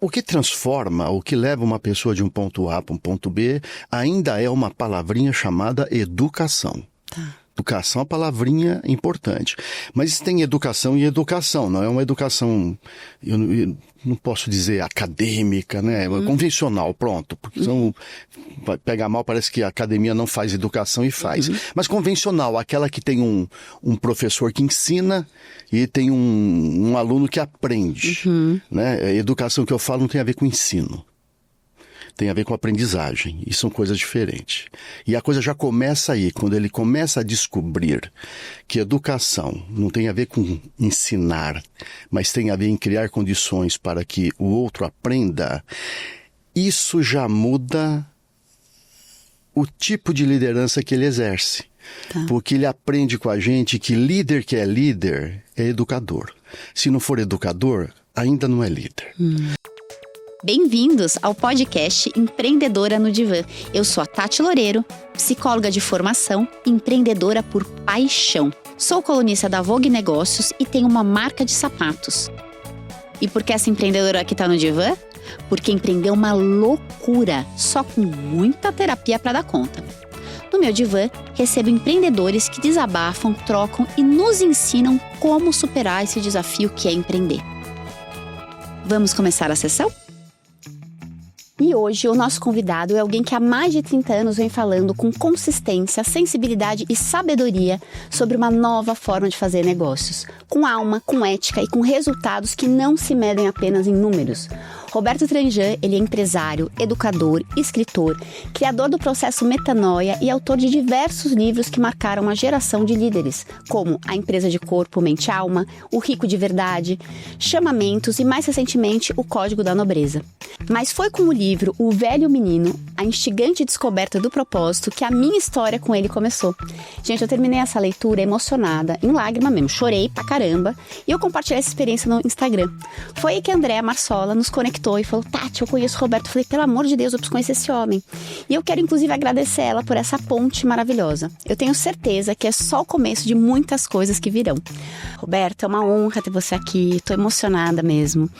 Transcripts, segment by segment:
O que transforma, o que leva uma pessoa de um ponto A para um ponto B, ainda é uma palavrinha chamada educação. Tá. Educação é uma palavrinha importante. Mas tem educação e educação, não é uma educação, eu não posso dizer acadêmica, né? Convencional, pronto. Porque senão vai pegar mal, parece que a academia não faz educação e faz. Mas convencional, aquela que tem um professor que ensina e tem um aluno que aprende. Né? A educação que eu falo não tem a ver com ensino. Tem a ver com aprendizagem, e são coisas diferentes. E a coisa já começa aí, quando ele começa a descobrir que educação não tem a ver com ensinar, mas tem a ver em criar condições para que o outro aprenda, isso já muda o tipo de liderança que ele exerce. Tá. Porque ele aprende com a gente que líder que é líder é educador. Se não for educador, ainda não é líder. Bem-vindos ao podcast Empreendedora no Divã. Eu sou a Tati Loureiro, psicóloga de formação e empreendedora por paixão. Sou colunista da Vogue Negócios e tenho uma marca de sapatos. E por que essa empreendedora aqui tá no Divã? Porque empreender é uma loucura, só com muita terapia para dar conta. No meu divã, recebo empreendedores que desabafam, trocam e nos ensinam como superar esse desafio que é empreender. Vamos começar a sessão? E hoje o nosso convidado é alguém que há mais de 30 anos vem falando com consistência, sensibilidade e sabedoria sobre uma nova forma de fazer negócios, com alma, com ética e com resultados que não se medem apenas em números. Roberto Tranjan, ele é empresário, educador, escritor, criador do processo Metanoia e autor de diversos livros que marcaram uma geração de líderes, como A Empresa de Corpo, Mente e Alma, O Rico de Verdade, Chamamentos e, mais recentemente, O Código da Nobreza. Mas foi com o livro O Velho Menino, a instigante descoberta do propósito, que a minha história com ele começou. Gente, eu terminei essa leitura emocionada, em lágrima mesmo, chorei pra caramba, e eu compartilhei essa experiência no Instagram. Foi aí que a Andréa Marsola nos conectou e falou: Tati, eu conheço o Roberto. Eu falei: pelo amor de Deus, eu preciso conhecer esse homem. E eu quero inclusive agradecer ela por essa ponte maravilhosa. Eu tenho certeza que é só o começo de muitas coisas que virão. Roberto, é uma honra ter você aqui, tô emocionada mesmo.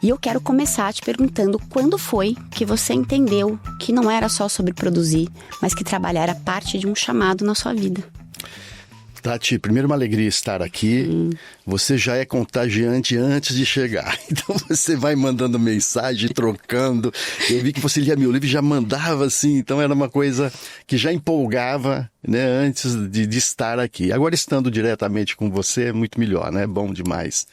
E eu quero começar te perguntando quando foi que você entendeu que não era só sobre produzir, mas que trabalhar era parte de um chamado na sua vida. Tati, primeiro uma alegria estar aqui. Você já é contagiante antes de chegar. Então você vai mandando mensagem, trocando. Eu vi que você lia meu livro e já mandava assim. Então era uma coisa que já empolgava, né, antes de estar aqui. Agora estando diretamente com você é muito melhor, né? Bom demais.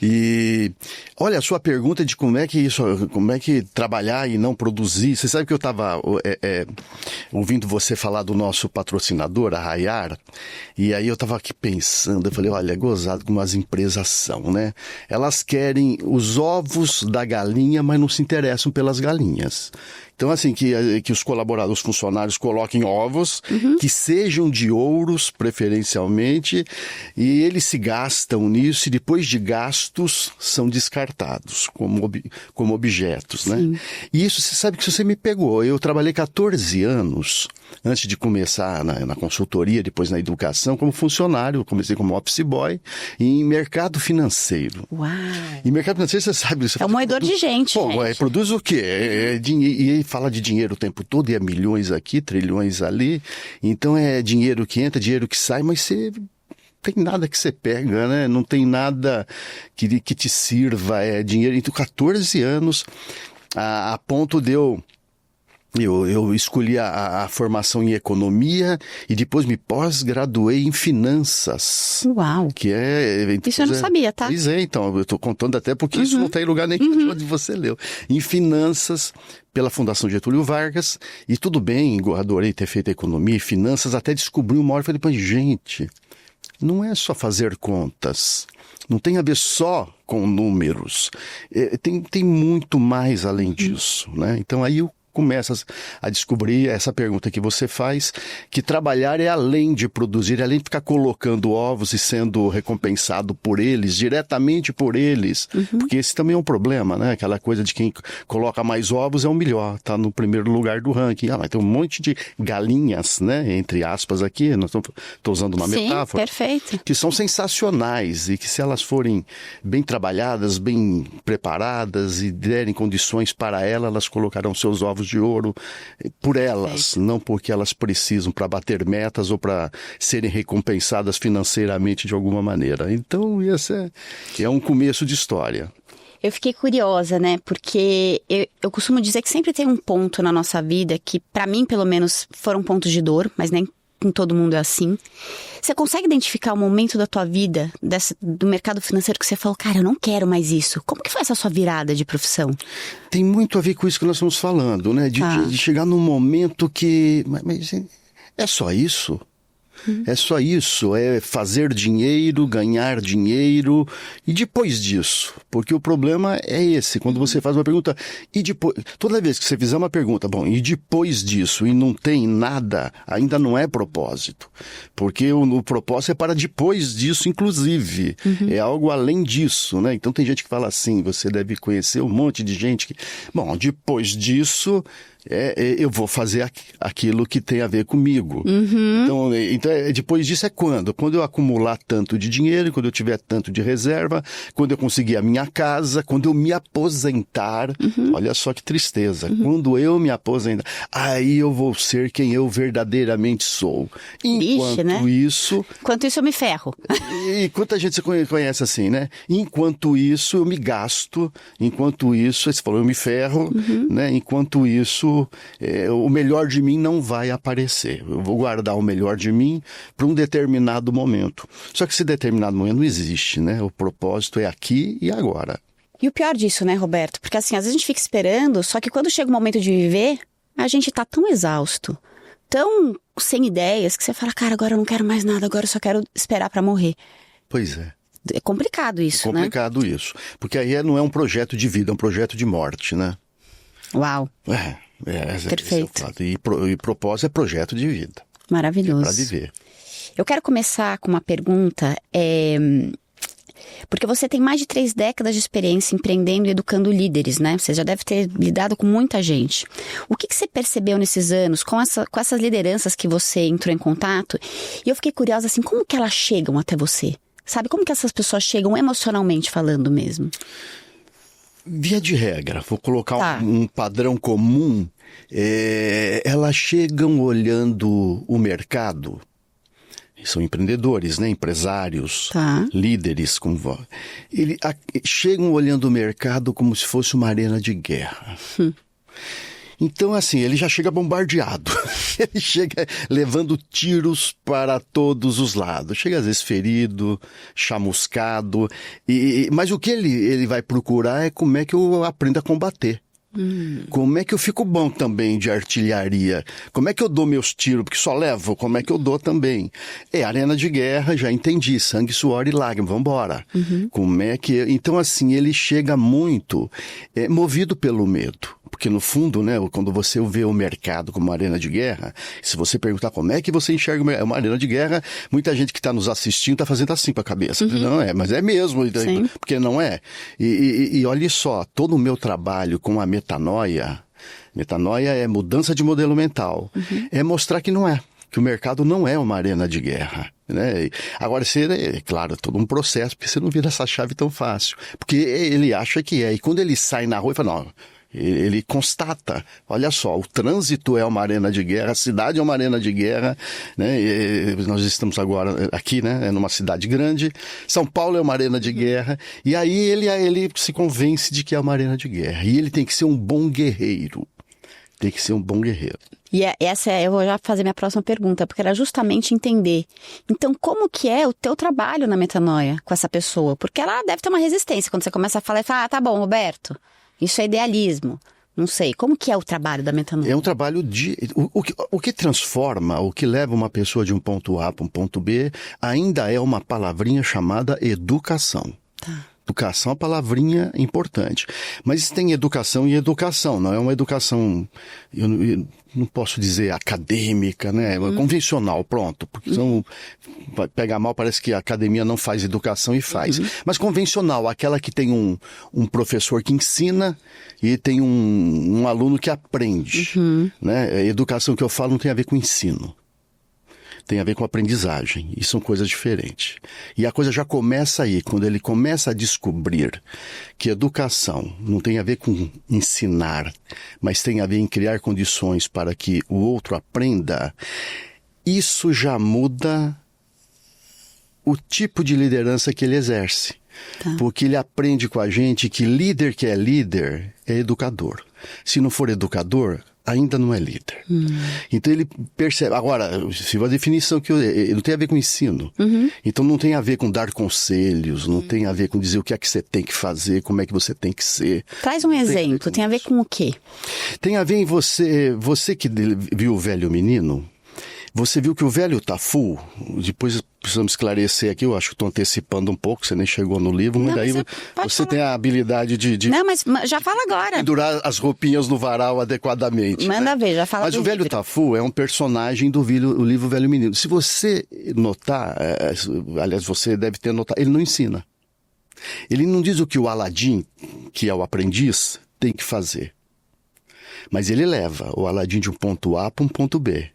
E olha, a sua pergunta de como é que trabalhar e não produzir. Você sabe que eu estava ouvindo você falar do nosso patrocinador, a Rayar, e aí eu estava aqui pensando, eu falei, olha, é gozado como as empresas são, né? Elas querem os ovos da galinha, mas não se interessam pelas galinhas. Então, assim, que os colaboradores, os funcionários coloquem ovos, que sejam de ouros, preferencialmente, e eles se gastam nisso e depois de gastos são descartados como objetos, né? Sim. E isso, você sabe que você me pegou. Eu trabalhei 14 anos, antes de começar na consultoria, depois na educação, como funcionário. Eu comecei como office boy em mercado financeiro. Uau! E mercado financeiro, você sabe... É um moedor de gente, Pô, gente. produz o quê? E fala de dinheiro o tempo todo, e é milhões aqui, trilhões ali. Então é dinheiro que entra, dinheiro que sai, mas você... Não tem nada que você pega, né? Não tem nada que te sirva. É dinheiro. Então, 14 anos, a ponto de eu escolhi a formação em economia e depois me pós-graduei em finanças. Uau! Que é... Isso eu não sabia, tá? Pois é, então, eu estou contando até porque isso não está em lugar nenhum onde você leu. Em finanças, pela Fundação Getúlio Vargas, e tudo bem, eu adorei ter feito economia e finanças, até descobri uma hora e falei, gente, não é só fazer contas, não tem a ver só com números, tem muito mais além disso, né? Então aí eu começa a descobrir essa pergunta que você faz, que trabalhar é além de produzir, é além de ficar colocando ovos e sendo recompensado por eles, diretamente por eles, porque esse também é um problema, né? Aquela coisa de quem coloca mais ovos é o melhor, tá no primeiro lugar do ranking. Mas tem um monte de galinhas, né? Entre aspas aqui, estou usando uma metáfora. Perfeito. Que são sensacionais e que se elas forem bem trabalhadas, bem preparadas e derem condições para elas colocarão seus ovos de ouro por elas, não porque elas precisam para bater metas ou para serem recompensadas financeiramente de alguma maneira. Então, esse é um começo de história. Eu fiquei curiosa, né? Porque eu costumo dizer que sempre tem um ponto na nossa vida que, para mim, pelo menos, foram pontos de dor, mas nem com todo mundo é assim. Você consegue identificar o momento da tua vida, do mercado financeiro, que você falou, cara, eu não quero mais isso? Como que foi essa sua virada de profissão? Tem muito a ver com isso que nós estamos falando, né? De chegar num momento que... Mas é só isso? É só isso, é fazer dinheiro, ganhar dinheiro, e depois disso? Porque o problema é esse, quando você faz uma pergunta, e depois, toda vez que você fizer uma pergunta, bom, e depois disso, e não tem nada, ainda não é propósito, porque o propósito é para depois disso, inclusive, é algo além disso, né? Então tem gente que fala assim, você deve conhecer um monte de gente que, bom, depois disso... eu vou fazer aquilo que tem a ver comigo. Então, depois disso é quando? Quando eu acumular tanto de dinheiro, quando eu tiver tanto de reserva, quando eu conseguir a minha casa, quando eu me aposentar. Olha só que tristeza. Quando eu me aposentar, aí eu vou ser quem eu verdadeiramente sou. Enquanto isso... Enquanto isso eu me ferro. E quanta gente você conhece assim, né? Enquanto isso eu me gasto, enquanto isso, você falou, eu me ferro, né? Enquanto isso... o melhor de mim não vai aparecer. Eu vou guardar o melhor de mim para um determinado momento. Só que esse determinado momento não existe, né? O propósito é aqui e agora. E o pior disso, né, Roberto? Porque assim, às vezes a gente fica esperando, só que quando chega o momento de viver, a gente tá tão exausto, tão sem ideias, que você fala, cara, agora eu não quero mais nada, agora eu só quero esperar para morrer. Pois é. É complicado isso, né? É complicado isso. Porque aí não é um projeto de vida, é um projeto de morte, né? Uau. Perfeito. E propósito é projeto de vida. Maravilhoso. Para viver. Eu quero começar com uma pergunta, porque você tem mais de 3 décadas de experiência empreendendo e educando líderes, né? Você já deve ter lidado com muita gente. O que você percebeu nesses anos com essas lideranças que você entrou em contato? E eu fiquei curiosa, assim, como que elas chegam até você? Sabe, como que essas pessoas chegam emocionalmente falando mesmo? Via de regra, vou colocar um padrão comum, elas chegam olhando o mercado, são empreendedores, né? Empresários, líderes, chegam olhando o mercado como se fosse uma arena de guerra. Então, assim, ele já chega bombardeado, ele chega levando tiros para todos os lados, chega às vezes ferido, chamuscado, mas o que ele vai procurar é como é que eu aprendo a combater. Como é que eu fico bom também de artilharia? Como é que eu dou meus tiros? Porque só levo, como é que eu dou também? Arena de guerra, já entendi, sangue, suor e lágrimas, vamos embora. Como é que... Então, assim, ele chega muito movido pelo medo. Porque no fundo, né, quando você vê o mercado como uma arena de guerra, se você perguntar como é que você enxerga uma arena de guerra, muita gente que está nos assistindo está fazendo assim com a cabeça. Não é, mas é mesmo, porque não é. E olha só, todo o meu trabalho com a metanoia é mudança de modelo mental, é mostrar que não é. Que o mercado não é uma arena de guerra, né? Agora, claro, é todo um processo, porque você não vira essa chave tão fácil. Porque ele acha que é. E quando ele sai na rua, ele fala, não... Ele constata, olha só, o trânsito é uma arena de guerra, a cidade é uma arena de guerra, né? Nós estamos agora aqui, né? Numa cidade grande, São Paulo é uma arena de guerra, e aí ele se convence de que é uma arena de guerra, e ele tem que ser um bom guerreiro, E eu vou já fazer minha próxima pergunta, porque era justamente entender, então como que é o teu trabalho na metanoia com essa pessoa? Porque ela deve ter uma resistência, quando você começa a falar, tá bom, Roberto... Isso é idealismo. Não sei. Como que é o trabalho da metanoia? É um trabalho de... O que transforma, o que leva uma pessoa de um ponto A para um ponto B, ainda é uma palavrinha chamada educação. Educação é uma palavrinha importante. Mas tem educação e educação, não é uma educação, eu não posso dizer acadêmica, né? Convencional, pronto. Porque senão, vai pegar mal, parece que a academia não faz educação e faz. Mas convencional, aquela que tem um professor que ensina e tem um aluno que aprende. Né? A educação que eu falo não tem a ver com ensino. Tem a ver com aprendizagem, e são coisas diferentes. E a coisa já começa aí, quando ele começa a descobrir que educação não tem a ver com ensinar, mas tem a ver em criar condições para que o outro aprenda, isso já muda o tipo de liderança que ele exerce. Tá. Porque ele aprende com a gente que líder que é líder é educador. Se não for educador, ainda não é líder. Então ele percebe. Agora, se a definição que não tem a ver com ensino. Então não tem a ver com dar conselhos, não tem a ver com dizer o que é que você tem que fazer, como é que você tem que ser. Traz um exemplo, tem a ver com o quê? Tem a ver em você que viu o Velho Menino. Você viu que o velho Tafu, depois precisamos esclarecer aqui, eu acho que estou antecipando um pouco, você nem chegou no livro, mas daí você tem a habilidade de... Não, mas já fala agora. Pendurar as roupinhas no varal adequadamente. Manda ver, já fala. Mas o velho Tafu é um personagem do livro Velho Menino. Se você notar, aliás, você deve ter notado, ele não ensina. Ele não diz o que o Aladim, que é o aprendiz, tem que fazer. Mas ele leva o Aladim de um ponto A para um ponto B.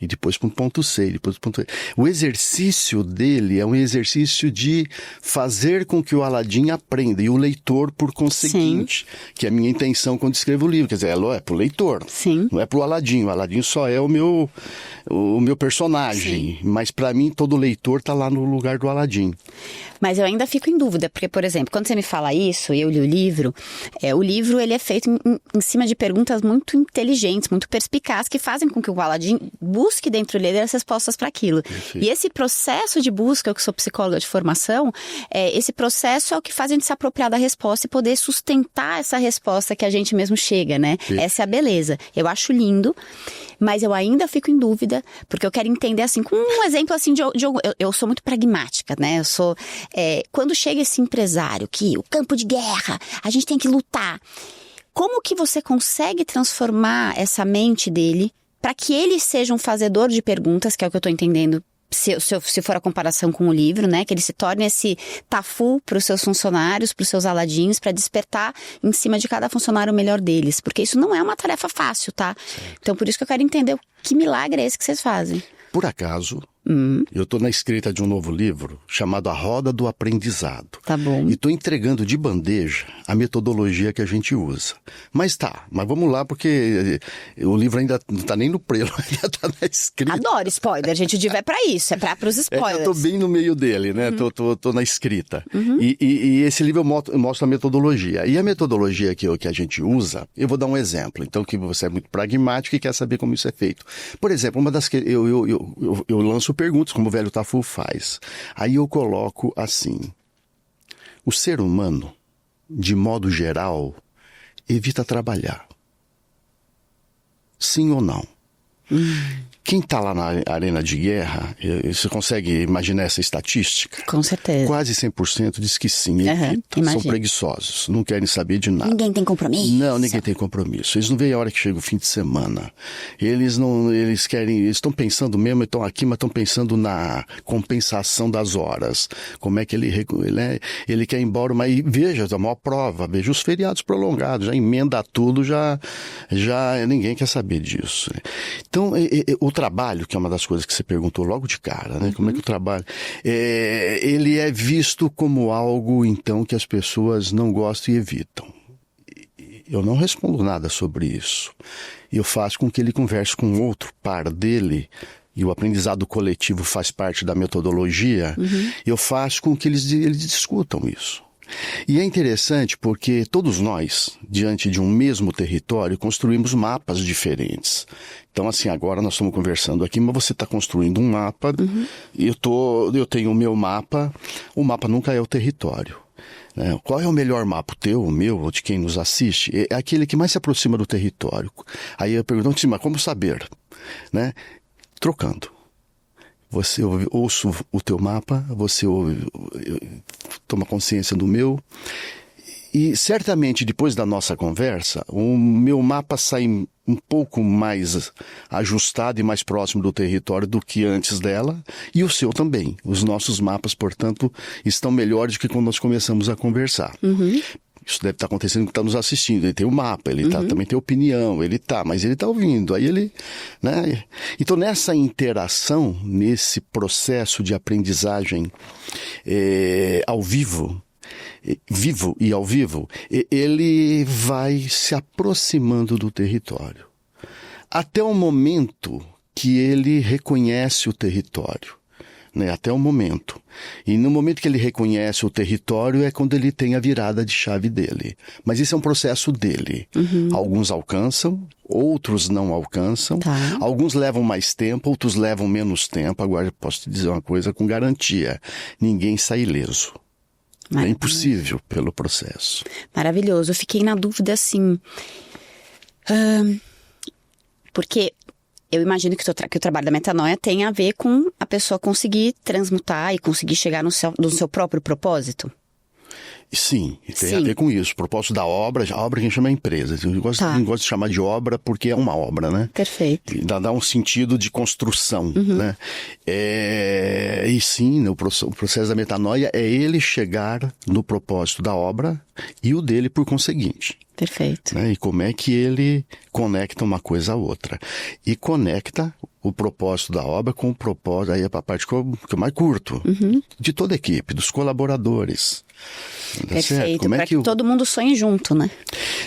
E depois para um ponto C, e depois para um ponto E. O exercício dele é um exercício de fazer com que o Aladim aprenda. E o leitor, por conseguinte, que é a minha intenção quando escrevo o livro. Quer dizer, é para o leitor, não é para o Aladim. O Aladim só é o meu personagem. Sim. Mas para mim, todo leitor está lá no lugar do Aladim. Mas eu ainda fico em dúvida, porque, por exemplo, quando você me fala isso, eu li o livro ele é feito em cima de perguntas muito inteligentes, muito perspicazes, que fazem com que o Aladim busque dentro dele as respostas para aquilo. Perfeito. E esse processo de busca, eu que sou psicóloga de formação, esse processo é o que faz a gente se apropriar da resposta e poder sustentar essa resposta que a gente mesmo chega, né? Perfeito. Essa é a beleza. Eu acho lindo, mas eu ainda fico em dúvida, porque eu quero entender, assim, com um exemplo, assim, eu sou muito pragmática, né? Eu sou... quando chega esse empresário que o campo de guerra, a gente tem que lutar. Como que você consegue transformar essa mente dele para que ele seja um fazedor de perguntas, que é o que eu estou entendendo, se for a comparação com o livro, né? Que ele se torne esse Tafu para os seus funcionários, para os seus Aladins, para despertar em cima de cada funcionário o melhor deles. Porque isso não é uma tarefa fácil, tá? Certo. Então, por isso que eu quero entender que milagre é esse que vocês fazem. Por acaso, eu estou na escrita de um novo livro chamado A Roda do Aprendizado. Tá bom. E estou entregando de bandeja a metodologia que a gente usa. Mas vamos lá, porque o livro ainda não está nem no prelo, ainda está na escrita. Adoro spoiler, gente, o livro é para isso, é para os spoilers. Eu estou bem no meio dele, né? Tô na escrita. E esse livro eu mostro a metodologia. E a metodologia que a gente usa, eu vou dar um exemplo. Então, que você é muito pragmático e quer saber como isso é feito. Por exemplo, uma das que eu lanço perguntas, como o velho Tafu faz. Aí eu coloco assim: o ser humano, de modo geral, evita trabalhar. Sim ou não? Quem está lá na arena de guerra, você consegue imaginar essa estatística? Com certeza. Quase 100% diz que sim, evita. São preguiçosos, não querem saber de nada. Ninguém tem compromisso. Não, ninguém tem compromisso. Eles não veem a hora que chega o fim de semana. Eles estão pensando mesmo, estão aqui, mas estão pensando na compensação das horas. Como é que ele quer ir embora, mas veja, a maior prova, veja os feriados prolongados, já emenda tudo, já ninguém quer saber disso. Então, o trabalho, que é uma das coisas que você perguntou logo de cara, né? Como é que o trabalho... ele é visto como algo, então, que as pessoas não gostam e evitam. Eu não respondo nada sobre isso. Eu faço com que ele converse com outro par dele, e o aprendizado coletivo faz parte da metodologia, eu faço com que eles discutam isso. E é interessante porque todos nós, diante de um mesmo território, construímos mapas diferentes. Então, assim, agora nós estamos conversando aqui, mas você está construindo um mapa, eu tenho o meu mapa, o mapa nunca é o território. Né? Qual é o melhor mapa? O teu, o meu, ou de quem nos assiste? É aquele que mais se aproxima do território. Aí eu pergunto, mas como saber? Né? Trocando. você ouço o teu mapa, você toma consciência do meu. E certamente depois da nossa conversa, o meu mapa sai um pouco mais ajustado e mais próximo do território do que antes dela, e o seu também. Os nossos mapas, portanto, estão melhores do que quando nós começamos a conversar. Isso deve estar acontecendo com quem está nos assistindo. Ele tem o mapa, ele também tem opinião, mas ele está ouvindo. Aí ele, né? Então, nessa interação, nesse processo de aprendizagem ao vivo e ao vivo, ele vai se aproximando do território. Até o momento que ele reconhece o território. Né, até o momento. E no momento que ele reconhece o território é quando ele tem a virada de chave dele. Mas isso é um processo dele. Alguns alcançam, outros não alcançam. Tá. Alguns levam mais tempo, outros levam menos tempo. Agora eu posso te dizer uma coisa com garantia. Ninguém sai ileso. É impossível pelo processo. Maravilhoso. Eu fiquei na dúvida assim... porque... eu imagino que o trabalho da metanoia tem a ver com a pessoa conseguir transmutar e conseguir chegar no seu próprio propósito. Sim, tem a ver com isso. O propósito da obra, a obra que a gente chama é empresa. Eu gosto de chamar de obra porque é uma obra, né? Perfeito. E dá um sentido de construção, né? E sim, o processo da metanoia é ele chegar no propósito da obra e o dele por conseguinte. Perfeito. Né? E como é que ele conecta uma coisa à outra. E conecta o propósito da obra com o propósito, aí é a parte que eu mais curto, de toda a equipe, dos colaboradores. Perfeito, para que todo mundo sonhe junto, né?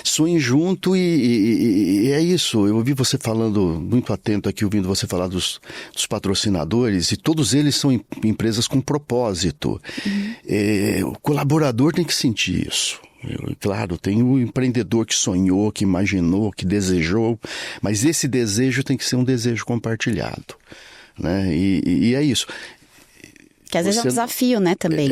Sonhe junto e é isso. Eu ouvi você falando, muito atento aqui, ouvindo você falar dos patrocinadores, e todos eles são empresas com propósito. O colaborador tem que sentir isso. Claro, tem o empreendedor que sonhou, que imaginou, que desejou, mas esse desejo tem que ser um desejo compartilhado, né? E é isso. Que às vezes é um desafio, né, também.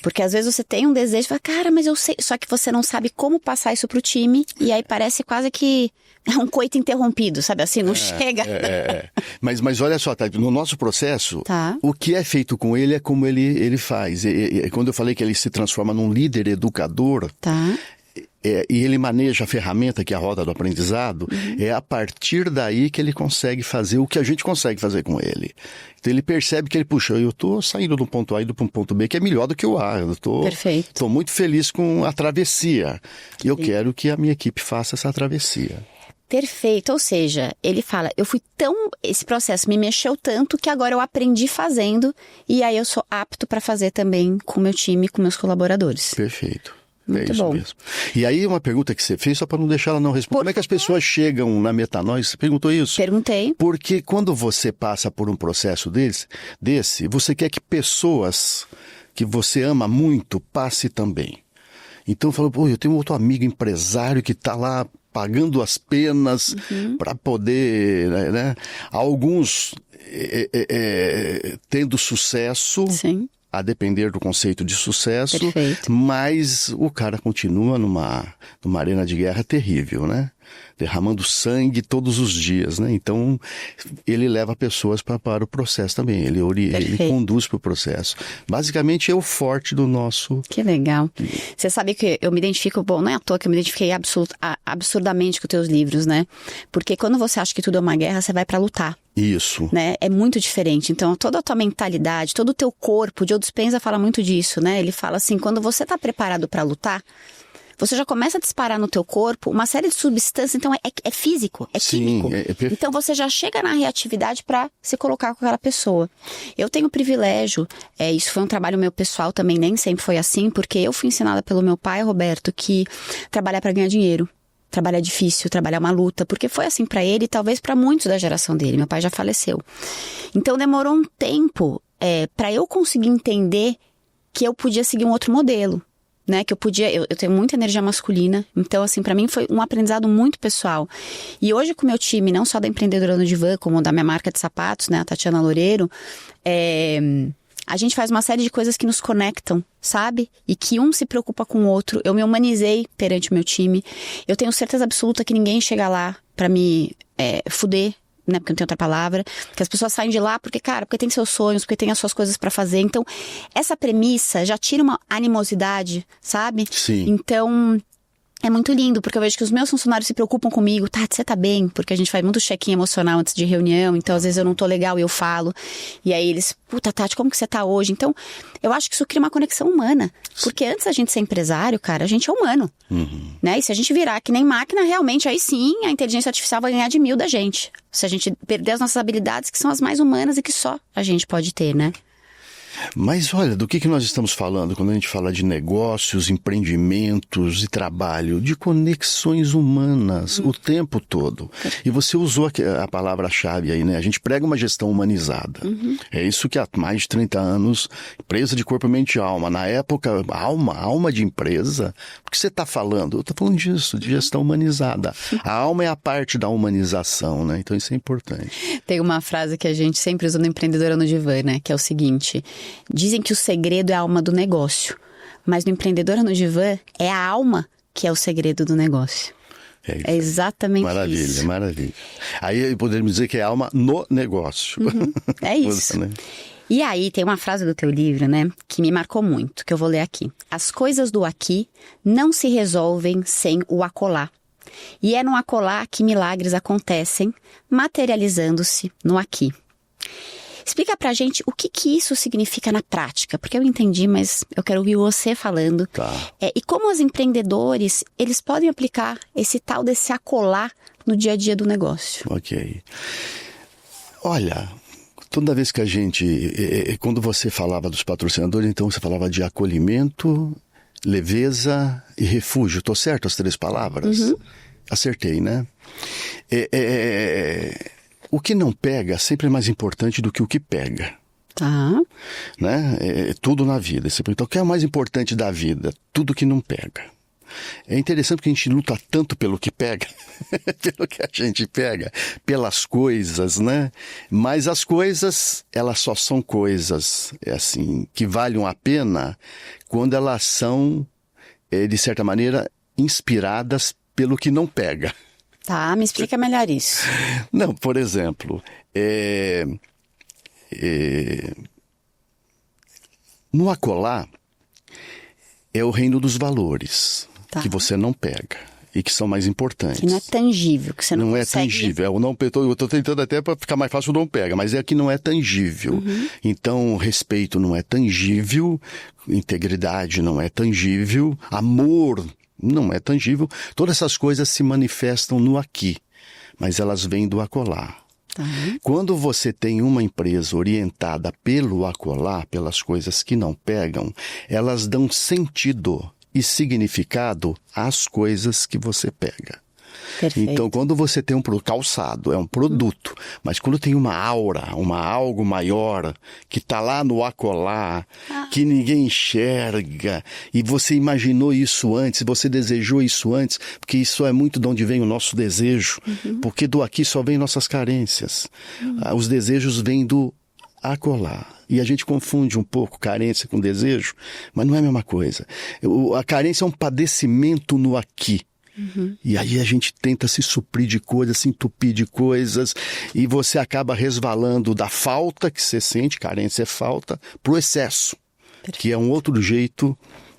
Porque às vezes você tem um desejo e fala, cara, mas eu sei, só que você não sabe como passar isso pro time, e aí parece quase que é um coito interrompido, sabe assim, não chega. Mas olha só, no nosso processo, o que é feito com ele é como ele faz. Quando eu falei que ele se transforma num líder educador, e ele maneja a ferramenta que é a roda do aprendizado, é a partir daí que ele consegue fazer o que a gente consegue fazer com ele. Então ele percebe que eu estou saindo do ponto A e do ponto B, que é melhor do que o A. Eu estou muito feliz com a travessia. E eu quero que a minha equipe faça essa travessia. Perfeito, ou seja, ele fala, esse processo me mexeu tanto que agora eu aprendi fazendo, e aí eu sou apto para fazer também com o meu time, com meus colaboradores. Perfeito. Muito isso bom. Mesmo. E aí uma pergunta que você fez, só para não deixar ela não responder. Como é que as pessoas chegam na metanoia? Você perguntou isso? Perguntei. Porque quando você passa por um processo desse, você quer que pessoas que você ama muito passe também. Então falou, eu tenho um outro amigo empresário que está lá pagando as penas para poder, né? Alguns tendo sucesso. Sim. A depender do conceito de sucesso. Perfeito. Mas o cara continua numa arena de guerra terrível, né? Derramando sangue todos os dias, né? Então, ele leva pessoas para o processo também, ele conduz para o processo. Basicamente, é o forte do nosso... Que legal. Você sabe que eu me identifico, não é à toa que eu me identifiquei absurdamente com os teus livros, né? Porque quando você acha que tudo é uma guerra, você vai para lutar. Isso. Né? É muito diferente. Então, toda a tua mentalidade, todo o teu corpo, o Joe Dispenza fala muito disso, né? Ele fala assim, quando você está preparado para lutar, você já começa a disparar no teu corpo uma série de substâncias, então é físico, é químico. Então você já chega na reatividade para se colocar com aquela pessoa. Eu tenho o privilégio, isso foi um trabalho meu pessoal também, nem sempre foi assim, porque eu fui ensinada pelo meu pai, Roberto, que trabalhar para ganhar dinheiro. Trabalhar é difícil, trabalhar é uma luta, porque foi assim pra ele e talvez pra muitos da geração dele. Meu pai já faleceu. Então demorou um tempo pra eu conseguir entender que eu podia seguir um outro modelo, né? Que eu tenho muita energia masculina, então assim, pra mim foi um aprendizado muito pessoal. E hoje com o meu time, não só da Empreendedora no Divã, como da minha marca de sapatos, né, a Tatiana Loureiro, a gente faz uma série de coisas que nos conectam, sabe? E que um se preocupa com o outro. Eu me humanizei perante o meu time. Eu tenho certeza absoluta que ninguém chega lá pra me fuder né? Porque não tem outra palavra. Que as pessoas saem de lá porque tem seus sonhos, porque tem as suas coisas pra fazer. Então, essa premissa já tira uma animosidade, sabe? Sim. Então, é muito lindo, porque eu vejo que os meus funcionários se preocupam comigo. Tati, você tá bem? Porque a gente faz muito check-in emocional antes de reunião. Então, às vezes eu não tô legal e eu falo. E aí eles, puta, Tati, como que você tá hoje? Então, eu acho que isso cria uma conexão humana. Porque antes da gente ser empresário, cara, a gente é humano. Né? E se a gente virar que nem máquina, realmente, aí sim, a inteligência artificial vai ganhar de 1000 da gente. Se a gente perder as nossas habilidades, que são as mais humanas e que só a gente pode ter, né? Mas olha, do que nós estamos falando quando a gente fala de negócios, empreendimentos e trabalho? De conexões humanas o tempo todo. E você usou a palavra-chave aí, né? A gente prega uma gestão humanizada. É isso que há mais de 30 anos, empresa de corpo, mente e alma. Na época, alma de empresa. O que você está falando? Eu estou falando disso, de gestão humanizada. A alma é a parte da humanização, né? Então isso é importante. Tem uma frase que a gente sempre usa no Empreendedora no Divã, né? Que é o seguinte: dizem que o segredo é a alma do negócio, mas no Empreendedora no Divã é a alma que é o segredo do negócio. É exatamente maravilha, isso. Maravilha. Aí poderíamos dizer que é a alma no negócio. É isso. Né? E aí tem uma frase do teu livro, né, que me marcou muito, que eu vou ler aqui. As coisas do aqui não se resolvem sem o acolá. E é no acolá que milagres acontecem, materializando-se no aqui. Explica pra gente o que isso significa na prática, porque eu entendi, mas eu quero ouvir você falando. Tá. E como os empreendedores, eles podem aplicar esse tal desse acolá no dia a dia do negócio. Ok. Olha, toda vez que a gente... Quando você falava dos patrocinadores, então você falava de acolhimento, leveza e refúgio. Tô certo as 3 palavras? Acertei, né? O que não pega sempre é mais importante do que o que pega. Tá. Né? Tudo na vida. Então, o que é o mais importante da vida? Tudo que não pega. É interessante que a gente luta tanto pelo que pega, pelo que a gente pega, pelas coisas, né? Mas as coisas, elas só são coisas, assim, que valem a pena quando elas são, de certa maneira, inspiradas pelo que não pega. Tá, me explica melhor isso. Não, por exemplo, no acolá é o reino dos valores, tá, que você não pega e que são mais importantes. Que não é tangível, que você não consegue... é tangível. Eu estou tentando até para ficar mais fácil, não pega, mas é que não é tangível. Então, respeito não é tangível, integridade não é tangível, amor não é tangível. Todas essas coisas se manifestam no aqui, mas elas vêm do acolá. Quando você tem uma empresa orientada pelo acolá, pelas coisas que não pegam, elas dão sentido e significado às coisas que você pega. Perfeito. Então, quando você tem um calçado, é um produto, mas quando tem uma aura, algo maior, que está lá no acolá, que ninguém enxerga, e você imaginou isso antes, você desejou isso antes, porque isso é muito de onde vem o nosso desejo, porque do aqui só vem nossas carências. Os desejos vêm do acolá. E a gente confunde um pouco carência com desejo, mas não é a mesma coisa. A carência é um padecimento no aqui. E aí a gente tenta se suprir de coisas, se entupir de coisas, e você acaba resvalando da falta que você sente, carência é falta, pro excesso, que é um outro jeito,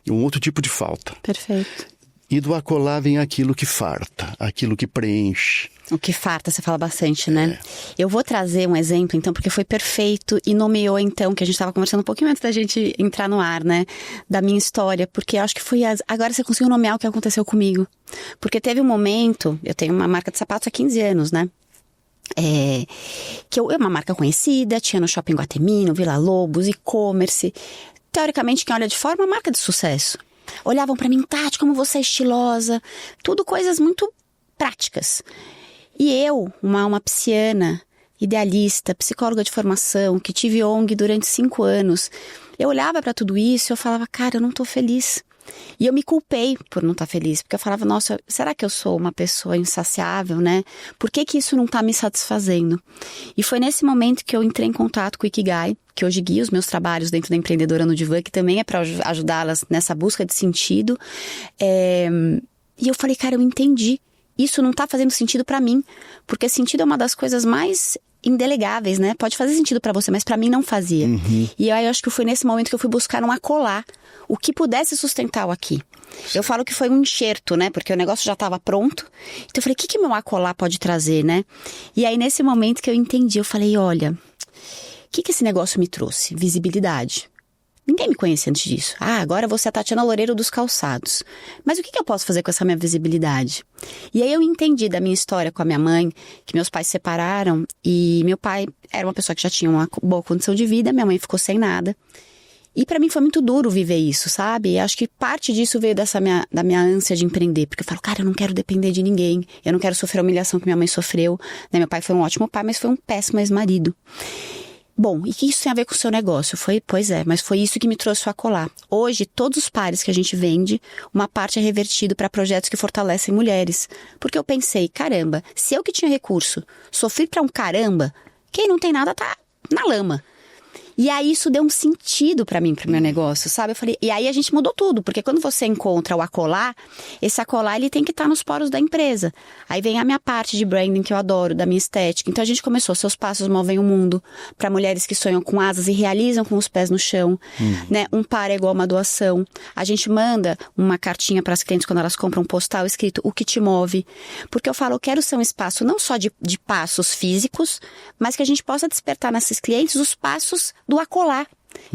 um outro tipo de falta. Perfeito. E do acolá vem aquilo que farta, aquilo que preenche. O que farta, você fala bastante, né? Eu vou trazer um exemplo, então, porque foi perfeito e nomeou, então, que a gente estava conversando um pouquinho antes da gente entrar no ar, né? Da minha história, porque eu acho que foi... Agora você conseguiu nomear o que aconteceu comigo. Porque teve um momento, eu tenho uma marca de sapatos há 15 anos, né? Que é uma marca conhecida, tinha no Shopping Guatemi, no Vila Lobos, e-commerce. Teoricamente, quem olha de fora, uma marca de sucesso. Olhavam pra mim, Tati, como você é estilosa. Tudo coisas muito práticas. E eu, uma pisciana, idealista, psicóloga de formação, que tive ONG durante 5 anos, eu olhava pra tudo isso e eu falava, cara, eu não tô feliz. E eu me culpei por não estar feliz, porque eu falava, nossa, será que eu sou uma pessoa insaciável, né? Por que isso não tá me satisfazendo? E foi nesse momento que eu entrei em contato com o Ikigai, que hoje guia os meus trabalhos dentro da Empreendedora no Divã, que também é para ajudá-las nessa busca de sentido. E eu falei, cara, eu entendi. isso não tá fazendo sentido pra mim. Porque sentido é uma das coisas mais indelegáveis, né? Pode fazer sentido pra você, mas pra mim não fazia. E aí eu acho que foi nesse momento que eu fui buscar um acolá, o que pudesse sustentar o aqui. Eu falo que foi um enxerto, né? Porque o negócio já estava pronto. Então eu falei, o que meu acolá pode trazer, né? E aí nesse momento que eu entendi, eu falei, olha, o que esse negócio me trouxe? Visibilidade. Ninguém me conhecia antes disso. Agora você é a Tatiana Loureiro dos calçados. Mas o que eu posso fazer com essa minha visibilidade? E aí eu entendi da minha história com a minha mãe, que meus pais se separaram e meu pai era uma pessoa que já tinha uma boa condição de vida, minha mãe ficou sem nada. E pra mim foi muito duro viver isso, sabe? E acho que parte disso veio da minha ânsia de empreender. Porque eu falo, cara, eu não quero depender de ninguém. Eu não quero sofrer a humilhação que minha mãe sofreu. Né? Meu pai foi um ótimo pai, mas foi um péssimo ex-marido. Bom, e o que isso tem a ver com o seu negócio? Pois é, mas foi isso que me trouxe o acolá. Hoje, todos os pares que a gente vende, uma parte é revertido para projetos que fortalecem mulheres. Porque eu pensei, caramba, se eu que tinha recurso sofri pra um caramba, quem não tem nada tá na lama. E aí isso deu um sentido pra mim, pro meu negócio, sabe? Eu falei, e aí a gente mudou tudo, porque quando você encontra o acolá, esse acolá ele tem que estar nos poros da empresa. Aí vem a minha parte de branding que eu adoro, da minha estética. Então a gente começou, seus passos movem o mundo, pra mulheres que sonham com asas e realizam com os pés no chão, né? Um par é igual uma doação. A gente manda uma cartinha pras clientes quando elas compram um postal escrito o que te move. Porque eu falo, eu quero ser um espaço não só de passos físicos, mas que a gente possa despertar nesses clientes os passos do acolá.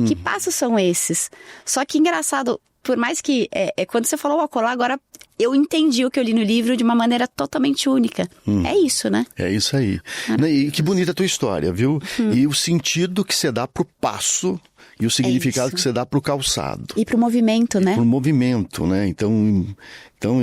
Que passos são esses? Só que engraçado, por mais que quando você falou o acolá, agora eu entendi o que eu li no livro de uma maneira totalmente única. É isso, né? É isso aí. E que bonita a tua história, viu? E o sentido que você dá pro passo e o significado que você dá pro calçado. E pro movimento, né? Pro movimento, né? Então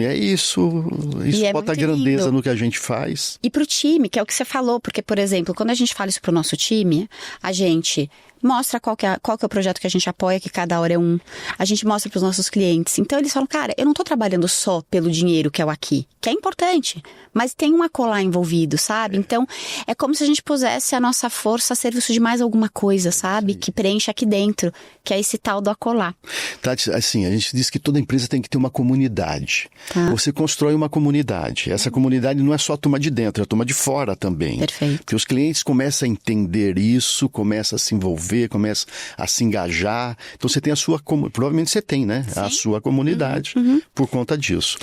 é isso. Isso bota grandeza lindo no que a gente faz. E pro time, que é o que você falou. Porque, por exemplo, quando a gente fala isso pro nosso time, a gente mostra qual que é o projeto que a gente apoia, que cada hora é um. A gente mostra pros nossos clientes. Então eles falam, cara, eu não tô trabalhando só pelo dinheiro que é o aqui, que é importante, mas tem um acolá envolvido, sabe? Então é como se a gente pusesse a nossa força a serviço de mais alguma coisa, sabe? Sim. Que preenche aqui dentro, que é esse tal do acolá. Tati, assim, a gente diz que toda empresa tem que ter uma comunidade. Tá. Você constrói uma comunidade. Essa comunidade não é só a turma de dentro, é a turma de fora também. Perfeito. Porque os clientes começam a entender isso, começam a se envolver, começa a se engajar. Então você tem a sua, provavelmente você tem, né? Sim. A sua comunidade por conta disso.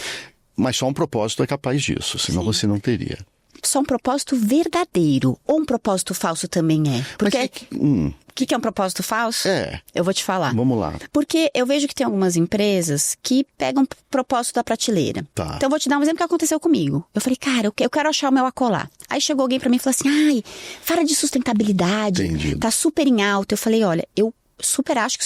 Mas só um propósito é capaz disso, senão você não teria. Só um propósito verdadeiro ou um propósito falso também é? Porque o que é um propósito falso? Eu vou te falar. Vamos lá. Porque eu vejo que tem algumas empresas que pegam propósito da prateleira. Tá. Então eu vou te dar um exemplo que aconteceu comigo. Eu falei, cara, eu quero achar o meu acolá. Aí chegou alguém pra mim e falou assim, fala de sustentabilidade. Entendido. Tá super em alta. Eu falei, olha, eu super acho que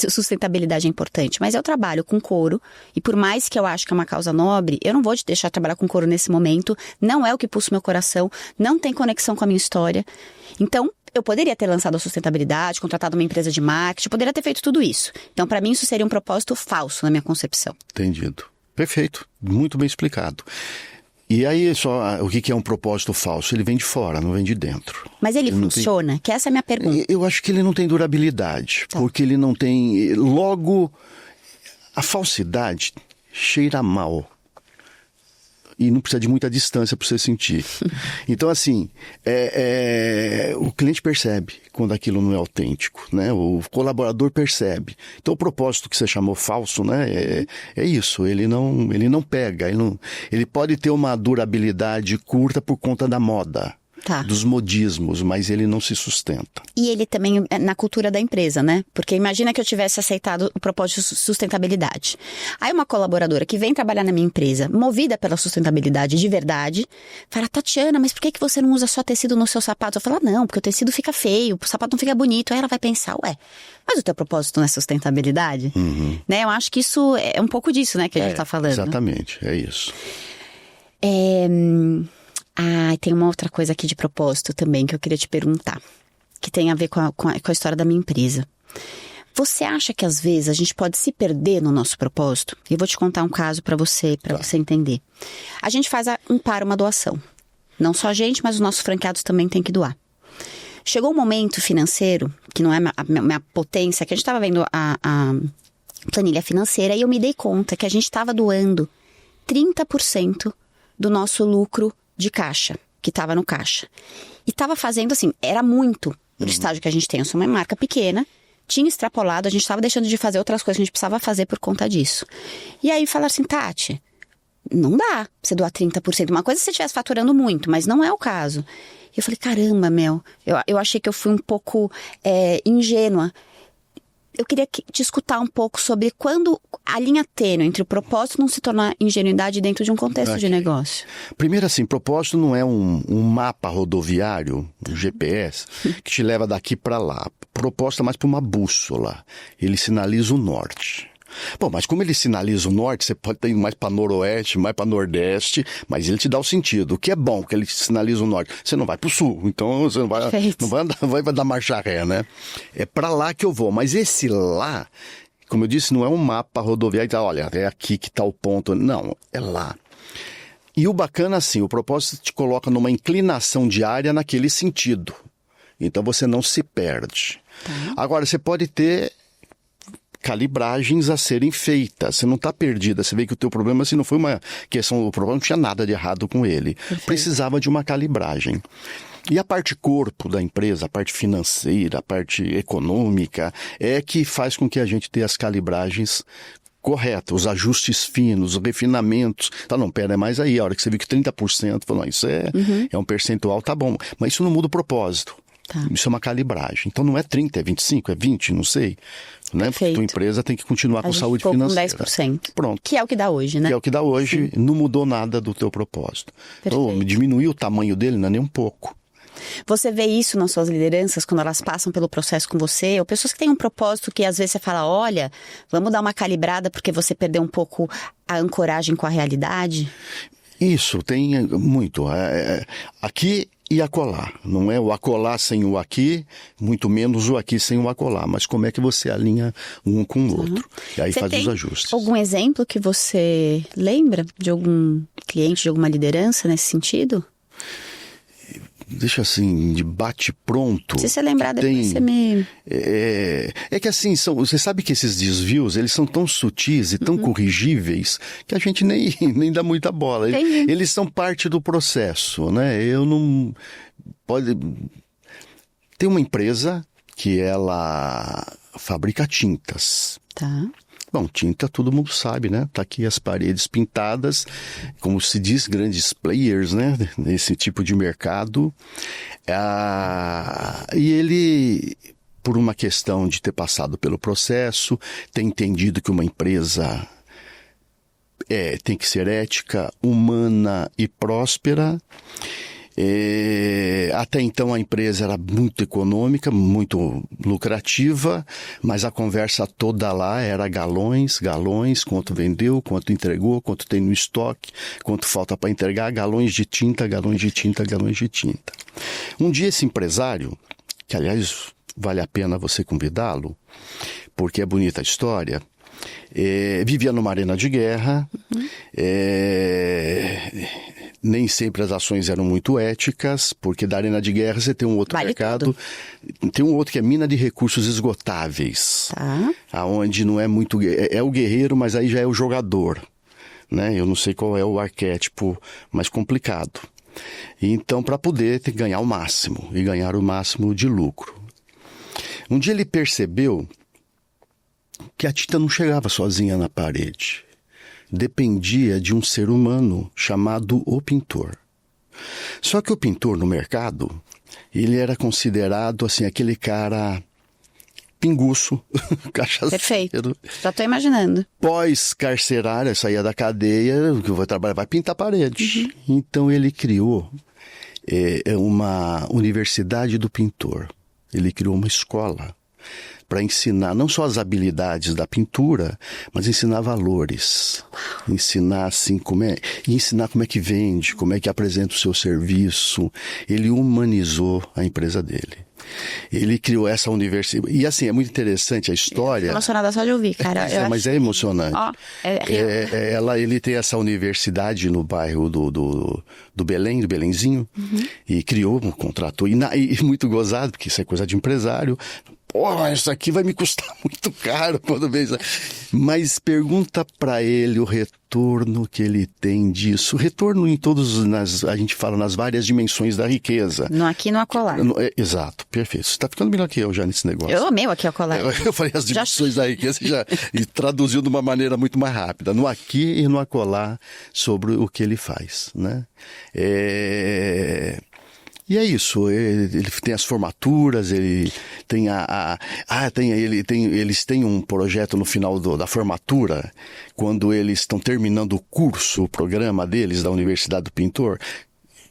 sustentabilidade é importante, mas eu trabalho com couro e por mais que eu acho que é uma causa nobre, eu não vou te deixar trabalhar com couro nesse momento, não é o que pulsa o meu coração, não tem conexão com a minha história. Então, eu poderia ter lançado a sustentabilidade, contratado uma empresa de marketing, eu poderia ter feito tudo isso. Então, para mim, isso seria um propósito falso na minha concepção. Entendido. Perfeito. Muito bem explicado. E aí, só o que é um propósito falso? Ele vem de fora, não vem de dentro. Mas ele funciona? Que essa é a minha pergunta. Eu acho que ele não tem durabilidade, porque ele não tem... Logo, a falsidade cheira mal. E não precisa de muita distância para você sentir. Então, assim, o cliente percebe quando aquilo não é autêntico, né? O colaborador percebe. Então, o propósito que você chamou falso, né? É isso, ele não pega. Ele pode ter uma durabilidade curta por conta da moda. Tá. Dos modismos, mas ele não se sustenta. E ele também na cultura da empresa, né? Porque imagina que eu tivesse aceitado o propósito de sustentabilidade. Aí uma colaboradora que vem trabalhar na minha empresa, movida pela sustentabilidade de verdade, fala, Tatiana, mas por que você não usa só tecido no seu sapato? Eu falo, não, porque o tecido fica feio, o sapato não fica bonito. Aí ela vai pensar, mas o teu propósito não é sustentabilidade? Né? Eu acho que isso é um pouco disso, né, que a gente tá falando. Exatamente, é isso. Tem uma outra coisa aqui de propósito também que eu queria te perguntar, que tem a ver com a história da minha empresa. Você acha que às vezes a gente pode se perder no nosso propósito? E eu vou te contar um caso para você entender. A gente faz uma doação. Não só a gente, mas os nossos franqueados também têm que doar. Chegou um momento financeiro, que não é a minha potência, que a gente estava vendo a planilha financeira e eu me dei conta que a gente estava doando 30% do nosso lucro de caixa, que estava no caixa. E estava fazendo assim, era muito do estágio que a gente tem. Eu sou uma marca pequena, tinha extrapolado, a gente estava deixando de fazer outras coisas que a gente precisava fazer por conta disso. E aí falaram assim, Tati, não dá pra você doar 30%. Uma coisa é se você estivesse faturando muito, mas não é o caso. E eu falei, caramba, eu achei que eu fui um pouco ingênua. Eu queria te escutar um pouco sobre quando a linha tênue entre o propósito não se tornar ingenuidade dentro de um contexto de negócio. Primeiro assim, propósito não é um mapa rodoviário, um GPS, que te leva daqui para lá. Propósito é mais para uma bússola. Ele sinaliza o norte. Bom, mas como ele sinaliza o norte, você pode ter ido mais para noroeste, mais para nordeste, mas ele te dá o sentido. O que é bom, que ele sinaliza o norte. Você não vai para o sul, então você não vai dar marcha ré, né? É para lá que eu vou. Mas esse lá, como eu disse, não é um mapa rodoviário que tá, olha, é aqui que está o ponto. Não, é lá. E o bacana, assim, o propósito te coloca numa inclinação diária naquele sentido. Então você não se perde. Agora, você pode ter calibragens a serem feitas. Você não está perdida. Você vê que o teu problema, se não foi uma questão, o problema não tinha nada de errado com ele. Perfeito. Precisava de uma calibragem. E a parte corpo da empresa, a parte financeira, a parte econômica, é que faz com que a gente tenha as calibragens corretas, os ajustes finos, os refinamentos. Tá, não, pera, é mais aí. A hora que você viu que 30%, falou, isso é um percentual, tá bom. Mas isso não muda o propósito. Tá. Isso é uma calibragem. Então não é 30, é 25, é 20, não sei. Né? Porque a tua empresa tem que continuar com saúde financeira. Com 10%. Pronto. Que é o que dá hoje, né? Que é o que dá hoje, não mudou nada do teu propósito. Então, diminuiu o tamanho dele, não é nem um pouco. Você vê isso nas suas lideranças, quando elas passam pelo processo com você, ou pessoas que têm um propósito que às vezes você fala, olha, vamos dar uma calibrada porque você perdeu um pouco a ancoragem com a realidade? Isso, tem muito. Aqui e acolá. Não é o acolá sem o aqui, muito menos o aqui sem o acolá. Mas como é que você alinha um com o outro? E aí faz os ajustes. Algum exemplo que você lembra de algum cliente, de alguma liderança nesse sentido? Deixa assim, de bate-pronto. Se você lembrar, depois você me... É que assim, você sabe que esses desvios, eles são tão sutis e tão corrigíveis que a gente nem dá muita bola. Eles são parte do processo, né? Eu não... Tem uma empresa que ela fabrica tintas. Tá. Bom, tinta todo mundo sabe, né? Tá aqui as paredes pintadas, como se diz, grandes players, né? Nesse tipo de mercado. E ele, por uma questão de ter passado pelo processo, tem entendido que uma empresa tem que ser ética, humana e próspera. Até então a empresa era muito econômica, muito lucrativa, mas a conversa toda lá era galões, quanto vendeu, quanto entregou, quanto tem no estoque, quanto falta para entregar, galões de tinta. Um dia esse empresário, que aliás vale a pena você convidá-lo, porque é bonita a história, vivia numa arena de guerra, nem sempre as ações eram muito éticas, porque da arena de guerra você tem um outro mercado, tem um outro que é mina de recursos esgotáveis, aonde não é muito, é o guerreiro, mas aí já é o jogador, né? Eu não sei qual é o arquétipo mais complicado. Então, para poder ter que ganhar o máximo, e ganhar o máximo de lucro. Um dia ele percebeu que a tinta não chegava sozinha na parede. Dependia de um ser humano chamado o pintor. Só que o pintor no mercado, ele era considerado assim, aquele cara pinguço, cachaceiro. Perfeito, já estou imaginando. Pós-carcerário, saía da cadeia, que vai trabalhar, vai pintar a parede. Então ele criou uma universidade do pintor. Ele criou uma escola para ensinar não só as habilidades da pintura, mas ensinar valores. Ensinar assim ensinar como é que vende, como é que apresenta o seu serviço. Ele humanizou a empresa dele. Ele criou essa universidade. E assim, é muito interessante a história. Emocionada só de ouvir, cara. Mas é emocionante. Ele tem essa universidade no bairro do Belém, do Belenzinho, e criou, contratou. E muito gozado, porque isso é coisa de empresário. isso aqui vai me custar muito caro quando vem. Mas pergunta para ele o retorno que ele tem disso. Retorno em a gente fala nas várias dimensões da riqueza. No aqui, no acolá. Exato, perfeito. Você está ficando melhor que eu já nesse negócio. Eu amei o aqui, acolá. Eu falei as dimensões da riqueza e traduziu de uma maneira muito mais rápida. No aqui e no acolá sobre o que ele faz, né? E é isso, ele tem as formaturas, ele tem eles têm um projeto no final da formatura, quando eles estão terminando o curso, o programa deles da Universidade do Pintor.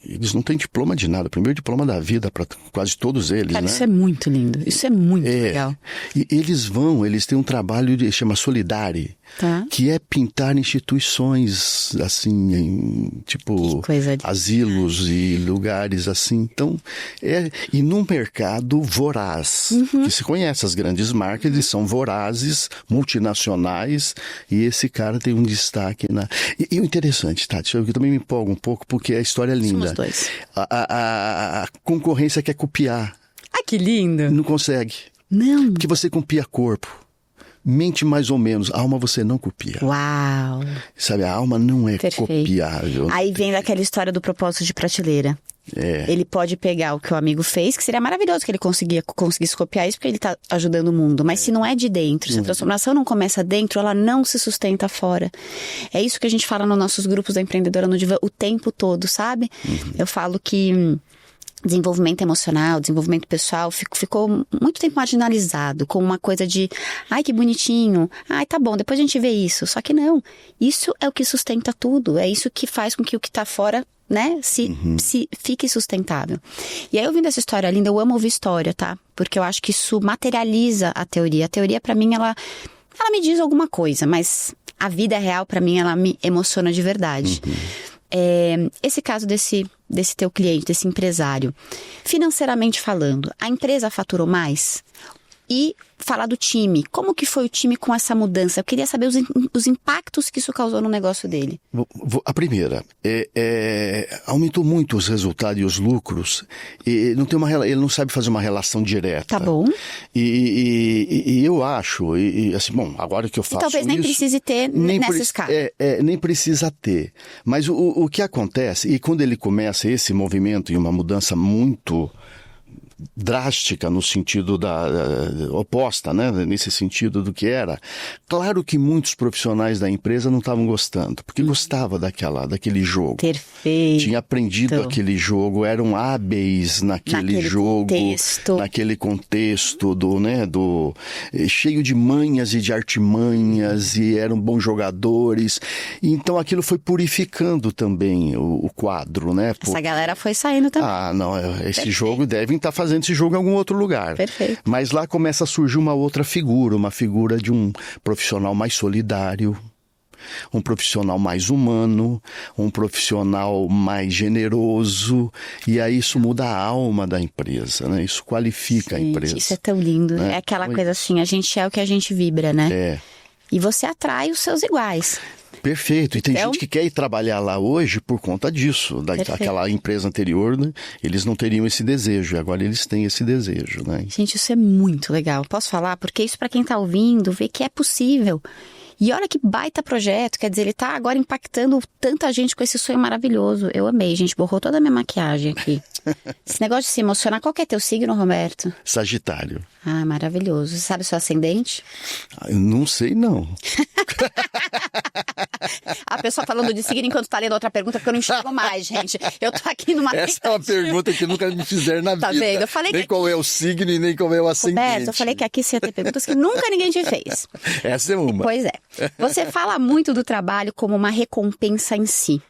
Eles não têm diploma de nada, o primeiro diploma da vida para quase todos eles, Cara, né? isso é muito lindo, isso é muito legal. E eles têm um trabalho que chama Solidari, que é pintar instituições, assim, tipo asilos e lugares assim. Então, e num mercado voraz, que se conhece as grandes marcas, eles são vorazes, multinacionais, e esse cara tem um destaque E o interessante, Tati, eu também me empolgo um pouco, porque a história é linda. Somos dois. A concorrência quer copiar. Ai, que lindo! Não consegue. Não. Porque você copia corpo. Mente mais ou menos. A alma você não copia. Uau! Sabe, a alma não é copiável. Aí vem daquela história do propósito de prateleira. Ele pode pegar o que o amigo fez, que seria maravilhoso que ele conseguisse copiar isso, porque ele está ajudando o mundo. Mas se não é de dentro, se a transformação não começa dentro, ela não se sustenta fora. É isso que a gente fala nos nossos grupos da Empreendedora no Divã o tempo todo, sabe? Eu falo que desenvolvimento emocional, desenvolvimento pessoal ficou muito tempo marginalizado, com uma coisa de ai, que bonitinho, ai, tá bom, depois a gente vê isso. Só que não, isso é o que sustenta tudo, é isso que faz com que o que tá fora, né, se fique sustentável. E aí, ouvindo essa história linda, eu amo ouvir história, tá? Porque eu acho que isso materializa a teoria. A teoria, pra mim, ela me diz alguma coisa, mas a vida real, pra mim, ela me emociona de verdade. Esse caso desse teu cliente, desse empresário, financeiramente falando, a empresa faturou mais? E falar do time, como que foi o time com essa mudança? Eu queria saber os impactos que isso causou no negócio dele. A primeira, aumentou muito os resultados e os lucros, e ele não sabe fazer uma relação direta. Tá bom. E eu acho, assim, bom, agora que eu faço talvez nem precise ter nessa escala. Nem precisa ter. Mas o que acontece, e quando ele começa esse movimento e uma mudança muito drástica no sentido oposta, né? Nesse sentido do que era. Claro que muitos profissionais da empresa não estavam gostando, porque gostava daquele jogo. Perfeito. Tinha aprendido aquele jogo, eram hábeis naquele jogo, naquele contexto cheio de manhas e de artimanhas, e eram bons jogadores. Então aquilo foi purificando também o quadro, né? Essa galera foi saindo também. Esse jogo devem estar fazendo esse jogo em algum outro lugar. Perfeito. Mas lá começa a surgir uma outra figura, uma figura de um profissional mais solidário, um profissional mais humano, um profissional mais generoso, e aí isso muda a alma da empresa, né? Isso qualifica a empresa. Isso é tão lindo, né? É aquela coisa assim, a gente é o que a gente vibra, né? E você atrai os seus iguais. Perfeito, e tem gente que quer ir trabalhar lá hoje por conta disso, daquela empresa anterior, né? Eles não teriam esse desejo, e agora eles têm esse desejo, né? Gente, isso é muito legal, posso falar? Porque isso para quem tá ouvindo, vê que é possível. E olha que baita projeto, quer dizer, ele tá agora impactando tanta gente com esse sonho maravilhoso. Eu amei, gente, borrou toda a minha maquiagem aqui. Esse negócio de se emocionar, qual que é teu signo, Roberto? Sagitário. Ah, maravilhoso. Você sabe o seu ascendente? Eu não sei, não. A pessoa falando de signo enquanto tá lendo outra pergunta, porque eu não enxergo mais, gente. Eu tô aqui numa... Essa é uma pergunta que nunca me fizeram na vida. Tá vendo? Eu falei nem que... qual é o signo e nem qual é o ascendente. Roberto, eu falei que aqui você ia ter perguntas que nunca ninguém te fez. Essa é uma. Pois é. Você fala muito do trabalho como uma recompensa em si.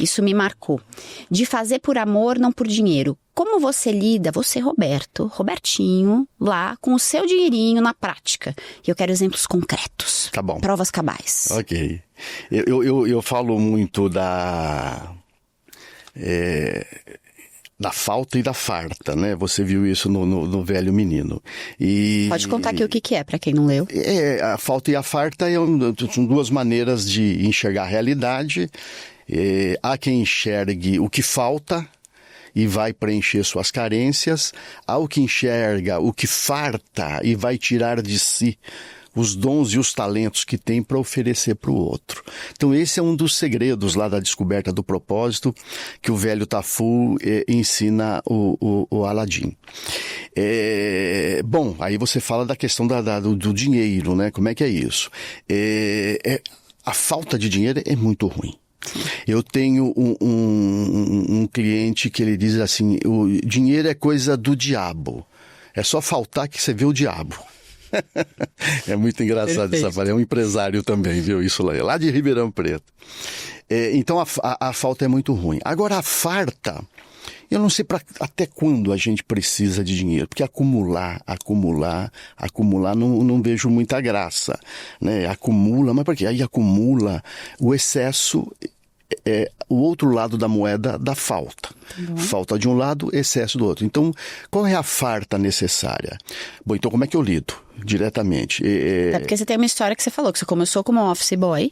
Isso me marcou. De fazer por amor, não por dinheiro. Como você lida, você, Robertinho, lá, com o seu dinheirinho na prática? E eu quero exemplos concretos. Tá bom. Provas cabais. Ok. Eu falo muito da falta e da farta, né? Você viu isso no Velho Menino. Pode contar aqui o que é, para quem não leu. A falta e a farta são duas maneiras de enxergar a realidade. Há quem enxergue o que falta e vai preencher suas carências, ao que enxerga o que farta e vai tirar de si os dons e os talentos que tem para oferecer para o outro. Então esse é um dos segredos lá da descoberta do propósito que o velho Tafur ensina o Aladim. Bom, aí você fala da questão do dinheiro, né? Como é que é isso? A falta de dinheiro é muito ruim. Eu tenho um cliente que ele diz assim, o dinheiro é coisa do diabo. É só faltar que você vê o diabo. É muito engraçado essa frase. É um empresário também, viu? Isso lá de Ribeirão Preto. Então a falta é muito ruim. Agora a farta, eu não sei até quando a gente precisa de dinheiro, porque acumular, não vejo muita graça, né? Acumula, mas por quê? Aí acumula o excesso. O outro lado da moeda da falta. Falta de um lado, excesso do outro. Então, qual é a farta necessária? Bom, então como é que eu lido? Diretamente. Porque você tem uma história que você falou, que você começou como office boy.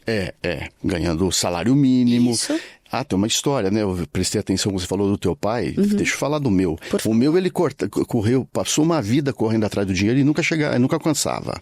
Ganhando salário mínimo. Isso. Tem uma história, né? Eu prestei atenção quando você falou do teu pai. Deixa eu falar do meu. O meu, ele passou uma vida correndo atrás do dinheiro e nunca alcançava.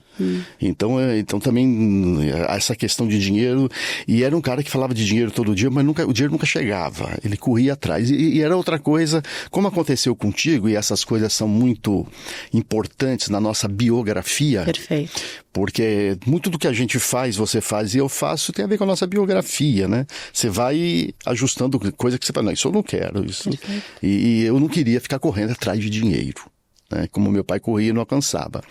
Então também, essa questão de dinheiro... E era um cara que falava de dinheiro todo dia, mas o dinheiro nunca chegava. Ele corria atrás. E era outra coisa, como aconteceu contigo, e essas coisas são muito importantes na nossa biografia. Perfeito. Porque muito do que a gente faz, você faz e eu faço, tem a ver com a nossa biografia, né? Você vai ajustando coisa que você fala, não, isso eu não quero. E eu não queria ficar correndo atrás de dinheiro, né? Como meu pai corria e não alcançava.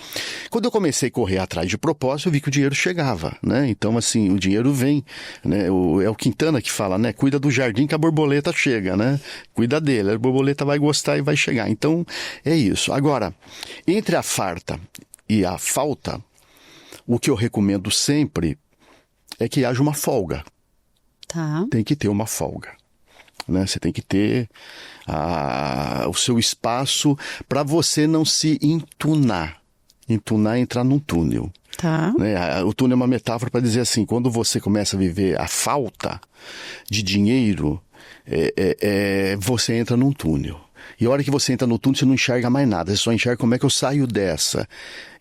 Quando eu comecei a correr atrás de propósito, eu vi que o dinheiro chegava, né? Então, assim, o dinheiro vem, né? É o Quintana que fala, né? Cuida do jardim que a borboleta chega, né? Cuida dele, a borboleta vai gostar e vai chegar. Então, é isso. Agora, entre a farta e a falta, o que eu recomendo sempre é que haja uma folga. Tá. Tem que ter uma folga, né? Você tem que ter o seu espaço para você não se entunar. Entunar é entrar num túnel. Tá. Né? O túnel é uma metáfora para dizer assim, quando você começa a viver a falta de dinheiro, você entra num túnel. E a hora que você entra no túnel, você não enxerga mais nada. Você só enxerga como é que eu saio dessa.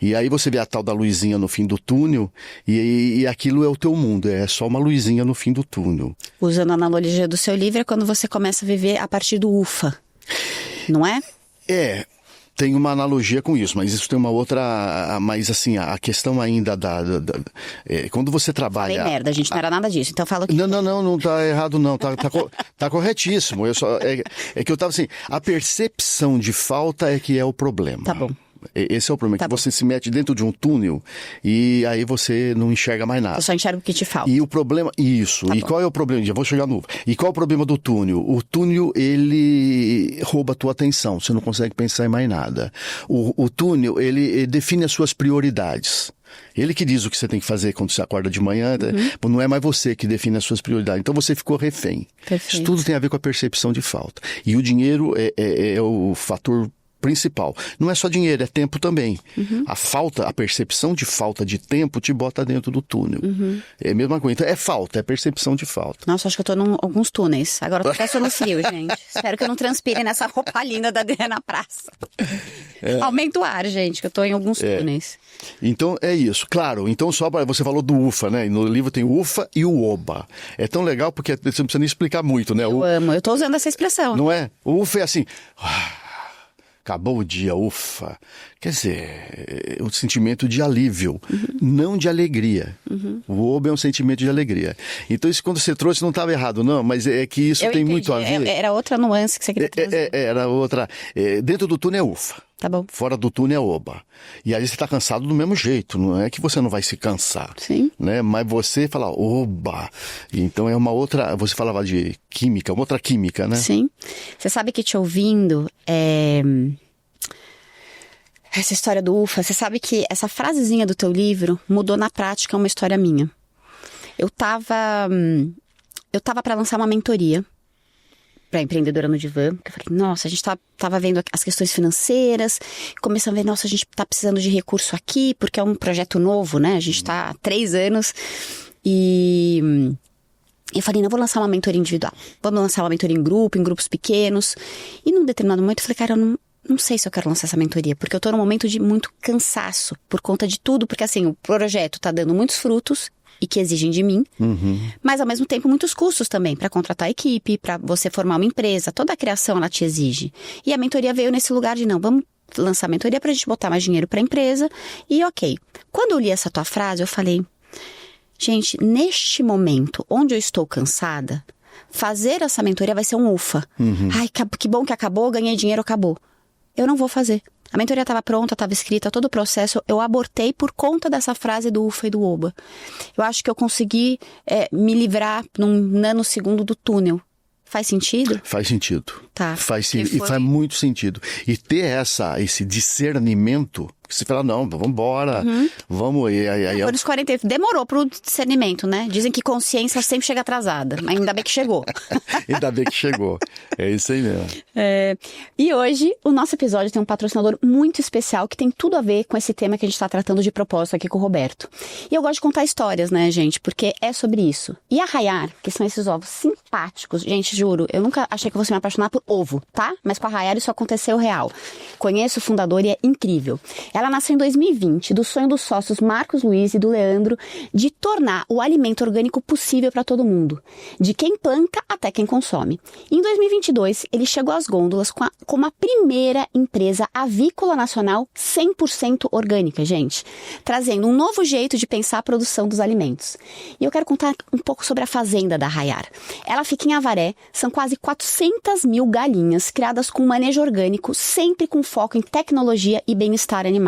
E aí você vê a tal da luzinha no fim do túnel e aquilo é o teu mundo. É só uma luzinha no fim do túnel. Usando a analogia do seu livro, é quando você começa a viver a partir do UFA. Não é? Tem uma analogia com isso, mas isso tem uma outra... Mas assim, a questão ainda quando você trabalha... Falei merda, gente, não era nada disso, então fala o que... Não tá errado não, tá corretíssimo. É que eu tava assim, a percepção de falta é que é o problema. Tá bom. Esse é o problema, que você se mete dentro de um túnel e aí você não enxerga mais nada. Você só enxerga o que te falta. E o problema, isso. E qual é o problema? Já vou chegar no... E qual é o problema do túnel? O túnel, ele rouba a tua atenção, você não consegue pensar em mais nada. O túnel, ele define as suas prioridades. Ele que diz o que você tem que fazer quando você acorda de manhã, não é mais você que define as suas prioridades. Então você ficou refém. Perfeito. Isso tudo tem a ver com a percepção de falta. E o dinheiro é o fator principal. Não é só dinheiro, é tempo também. A percepção de falta de tempo te bota dentro do túnel. É a mesma coisa. Então, é falta, é percepção de falta. Nossa, acho que eu tô em alguns túneis. Agora eu tô até no frio, gente. Espero que eu não transpire nessa roupa linda da Adriana na praça. Aumenta o ar, gente, que eu tô em alguns túneis. Então, é isso. Claro, então só você falou do UFA, né? No livro tem o UFA e o OBA. É tão legal porque você não precisa nem explicar muito, né? Eu amo, eu tô usando essa expressão. Não é? O UFA é assim... Acabou o dia, ufa. Quer dizer, um sentimento de alívio, não de alegria. O oba é um sentimento de alegria. Então, isso quando você trouxe não estava errado, não, mas é que isso tem muito a ver. Era outra nuance que você queria trazer. Era outra. Dentro do túnel é ufa. Tá bom. Fora do túnel é oba. E aí você está cansado do mesmo jeito, não é que você não vai se cansar. Sim. Né? Mas você fala, oba. Então é uma outra, você falava de química, uma outra química, né? Sim. Você sabe que te ouvindo, essa história do UFA, você sabe que essa frasezinha do teu livro mudou na prática uma história minha. Eu tava para lançar uma mentoria para empreendedora no Divã, porque eu falei, nossa, a gente tava vendo as questões financeiras, começando a ver, nossa, a gente tá precisando de recurso aqui, porque é um projeto novo, né? A gente tá há 3 anos e Eu falei, não, vou lançar uma mentoria individual. Vamos lançar uma mentoria em grupo, em grupos pequenos. E num determinado momento eu falei, cara, eu não sei se eu quero lançar essa mentoria, porque eu tô num momento de muito cansaço por conta de tudo, porque assim, o projeto tá dando muitos frutos e que exigem de mim, mas ao mesmo tempo muitos custos também, para contratar a equipe, para você formar uma empresa, toda a criação ela te exige. E a mentoria veio nesse lugar de não, vamos lançar a mentoria pra gente botar mais dinheiro pra empresa, e ok. Quando eu li essa tua frase, eu falei, gente, neste momento onde eu estou cansada, fazer essa mentoria vai ser um ufa. Ai, que bom que acabou, ganhei dinheiro, acabou. Eu não vou fazer. A mentoria estava pronta, estava escrita, todo o processo, eu abortei por conta dessa frase do ufa e do oba. Eu acho que eu consegui me livrar num nanosegundo do túnel. Faz sentido? Faz sentido. Tá. E faz muito sentido. E ter esse discernimento, que você fala, não, vamos embora, vamos... Por isso 40 demorou pro discernimento, né? Dizem que consciência sempre chega atrasada, mas ainda bem que chegou. Ainda bem que chegou. É isso aí mesmo. E hoje, o nosso episódio tem um patrocinador muito especial que tem tudo a ver com esse tema que a gente tá tratando de propósito aqui com o Roberto. E eu gosto de contar histórias, né, gente? Porque é sobre isso. E a Hayar, que são esses ovos simpáticos, gente, juro, eu nunca achei que eu fosse me apaixonar por ovo, tá? Mas com a Hayar isso aconteceu real. Conheço o fundador e é incrível. Ela nasceu em 2020 do sonho dos sócios Marcos Luiz e do Leandro de tornar o alimento orgânico possível para todo mundo, de quem planta até quem consome. Em 2022, ele chegou às gôndolas como a primeira empresa avícola nacional 100% orgânica, gente, trazendo um novo jeito de pensar a produção dos alimentos. E eu quero contar um pouco sobre a fazenda da Hayar. Ela fica em Avaré, são quase 400 mil galinhas criadas com manejo orgânico, sempre com foco em tecnologia e bem-estar animal.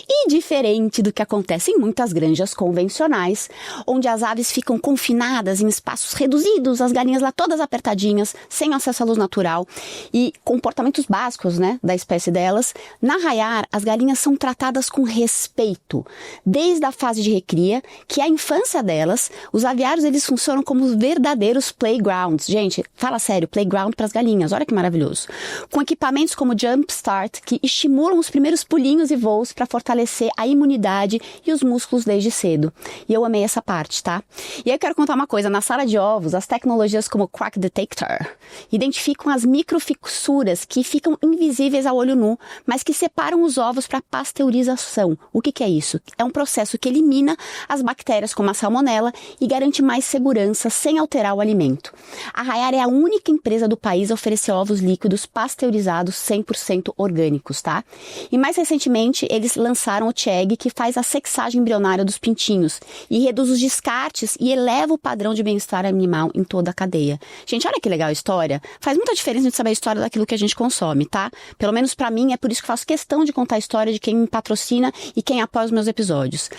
E diferente do que acontece em muitas granjas convencionais, onde as aves ficam confinadas em espaços reduzidos, as galinhas lá todas apertadinhas, sem acesso à luz natural e comportamentos básicos, né, da espécie delas, na Hayar as galinhas são tratadas com respeito, desde a fase de recria, que é a infância delas. Os aviários eles funcionam como verdadeiros playgrounds. Gente, fala sério, playground para as galinhas, olha que maravilhoso. Com equipamentos como Jump Start, que estimulam os primeiros pulinhos e voos para fortalecer a imunidade e os músculos desde cedo. E eu amei essa parte, tá? E aí eu quero contar uma coisa, na sala de ovos, as tecnologias como Crack Detector identificam as microfissuras que ficam invisíveis ao olho nu, mas que separam os ovos para pasteurização. O que é isso? É um processo que elimina as bactérias como a salmonela e garante mais segurança sem alterar o alimento. A Hayar é a única empresa do país a oferecer ovos líquidos pasteurizados 100% orgânicos, tá? E mais recentemente, eles lançaram o Chegg, que faz a sexagem embrionária dos pintinhos e reduz os descartes e eleva o padrão de bem-estar animal em toda a cadeia. Gente, olha que legal a história. Faz muita diferença de saber a história daquilo que a gente consome, tá? Pelo menos pra mim, é por isso que faço questão de contar a história de quem me patrocina e quem apoia os meus episódios.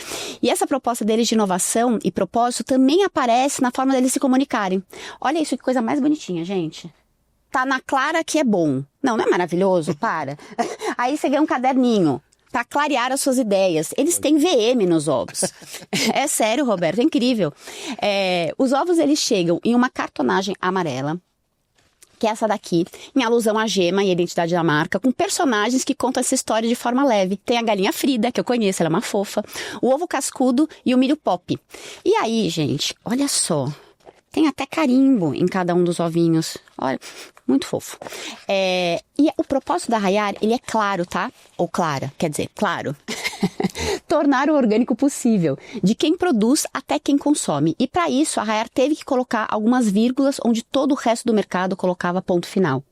E essa proposta deles de inovação e propósito também aparece na forma deles se comunicarem. Olha isso, que coisa mais bonitinha, gente. Tá na clara que é bom. Não é maravilhoso? Para. Aí você ganha um caderninho para clarear as suas ideias. Eles têm VM nos ovos. É sério, Roberto, é incrível. Os ovos, eles chegam em uma cartonagem amarela, que é essa daqui, em alusão à gema e à identidade da marca, com personagens que contam essa história de forma leve. Tem a galinha Frida, que eu conheço, ela é uma fofa, o ovo cascudo e o milho pop. E aí, gente, olha só, tem até carimbo em cada um dos ovinhos. Olha, muito fofo. E o propósito da Hayar, ele é claro, tá? Ou clara, quer dizer, claro. Tornar o orgânico possível, de quem produz até quem consome. E para isso, a Hayar teve que colocar algumas vírgulas onde todo o resto do mercado colocava ponto final.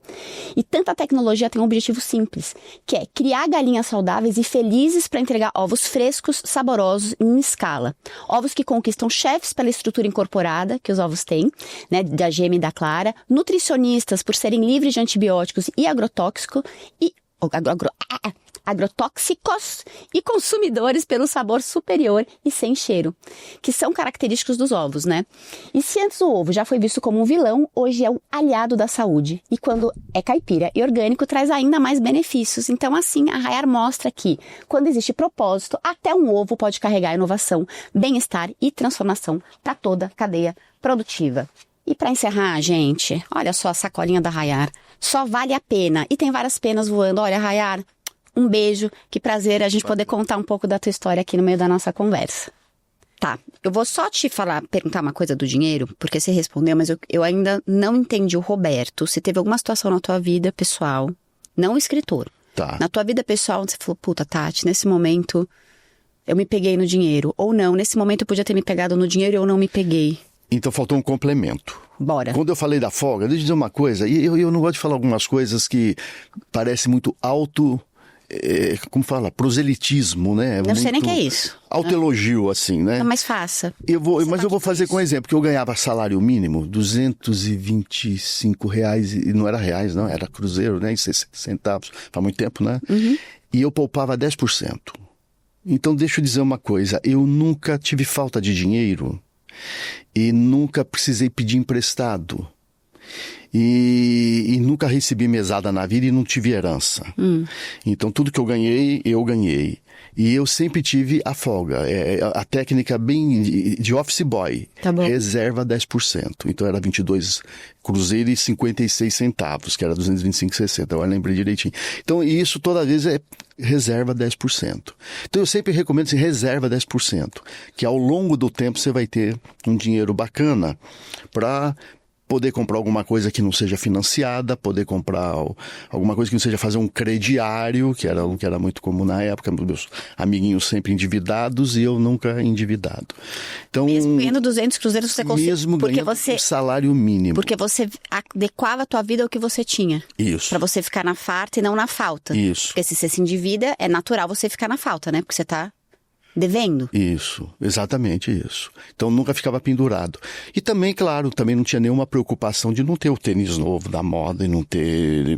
E tanta tecnologia tem um objetivo simples, que é criar galinhas saudáveis e felizes para entregar ovos frescos, saborosos e em escala. Ovos que conquistam chefes pela estrutura incorporada que os ovos têm, né, da gema e da clara, nutricionistas por serem livres de antibióticos e agrotóxicos e consumidores pelo sabor superior e sem cheiro, que são característicos dos ovos, né? E se antes o ovo já foi visto como um vilão, hoje é um aliado da saúde. E quando é caipira e orgânico, traz ainda mais benefícios. Então, assim, a Hayar mostra que, quando existe propósito, até um ovo pode carregar inovação, bem-estar e transformação para toda a cadeia produtiva. E para encerrar, gente, olha só a sacolinha da Hayar. Só vale a pena. E tem várias penas voando. Olha, Hayar, um beijo. Que prazer a gente poder contar um pouco da tua história aqui no meio da nossa conversa. Tá, eu vou só te perguntar uma coisa do dinheiro, porque você respondeu, mas eu ainda não entendi o Roberto. Se teve alguma situação na tua vida pessoal, não o escritor, Tá. na tua vida pessoal, onde você falou, puta, Tati, nesse momento eu me peguei no dinheiro. Ou não, nesse momento eu podia ter me pegado no dinheiro e eu não me peguei. Então faltou um complemento. Bora. Quando eu falei da folga, deixa eu dizer uma coisa, e eu não gosto de falar algumas coisas que parecem muito como fala? Proselitismo, né? Não sei nem o que é isso. Autoelogio, assim, né? Não, mas faça. Mas eu vou fazer com um exemplo, que eu ganhava salário mínimo, R$225, e não era reais, não, era cruzeiro, né? Em 60 centavos, faz muito tempo, né? E eu poupava 10%. Então, deixa eu dizer uma coisa, eu nunca tive falta de dinheiro e nunca precisei pedir emprestado. E nunca recebi mesada na vida e não tive herança. Então, tudo que eu ganhei. E eu sempre tive a folga. A técnica bem de office boy. Tá bom. Reserva 10%. Então, era 22 cruzeiro e 56 centavos, que era 225,60. Eu lembrei direitinho. Então, isso toda vez é reserva 10%. Então, eu sempre recomendo assim, reserva 10%. Que ao longo do tempo você vai ter um dinheiro bacana para poder comprar alguma coisa que não seja financiada, poder comprar alguma coisa que não seja fazer um crediário, que era muito comum na época, meus amiguinhos sempre endividados e eu nunca endividado. Então, mesmo ganhando 200 cruzeiros, você conseguiu. Mesmo ganhando um salário mínimo. Porque você adequava a tua vida ao que você tinha. Isso. Pra você ficar na farta e não na falta. Isso. Porque se você se endivida, é natural você ficar na falta, né? Porque você tá devendo. Isso, exatamente isso. Então nunca ficava pendurado. E também, claro, também não tinha nenhuma preocupação de não ter o tênis novo da moda e não ter...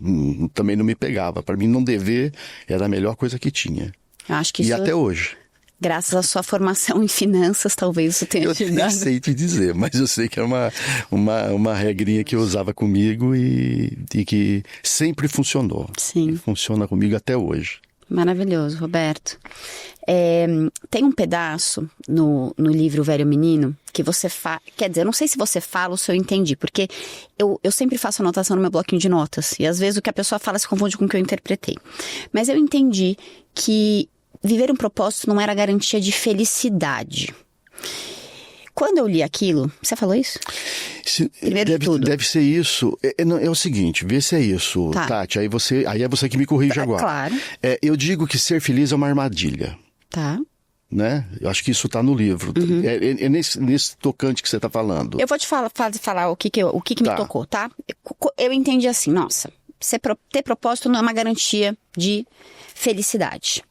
Também não me pegava. Para mim não dever era a melhor coisa que tinha. Eu acho que e isso... até hoje. Graças à sua formação em finanças, talvez isso tenha te dado. Eu nem sei te dizer, mas eu sei que é uma regrinha que eu usava comigo e que sempre funcionou. Sim. E funciona comigo até hoje. Maravilhoso, Roberto. Tem um pedaço no livro Velho Menino que você fala... Quer dizer, eu não sei se você fala ou se eu entendi, porque eu sempre faço anotação no meu bloquinho de notas. E às vezes o que a pessoa fala se confunde com o que eu interpretei. Mas eu entendi que viver um propósito não era garantia de felicidade. Quando eu li aquilo... Você falou isso? Primeiro de tudo. Deve ser isso. É o seguinte, vê se é isso, tá. Tati. Aí é você que me corrige agora. Claro. Eu digo que ser feliz é uma armadilha. Tá. Né? Eu acho que isso está no livro. É nesse tocante que você está falando. Eu vou te falar o que me tocou, tá? Eu entendi assim, nossa, ter propósito não é uma garantia de felicidade.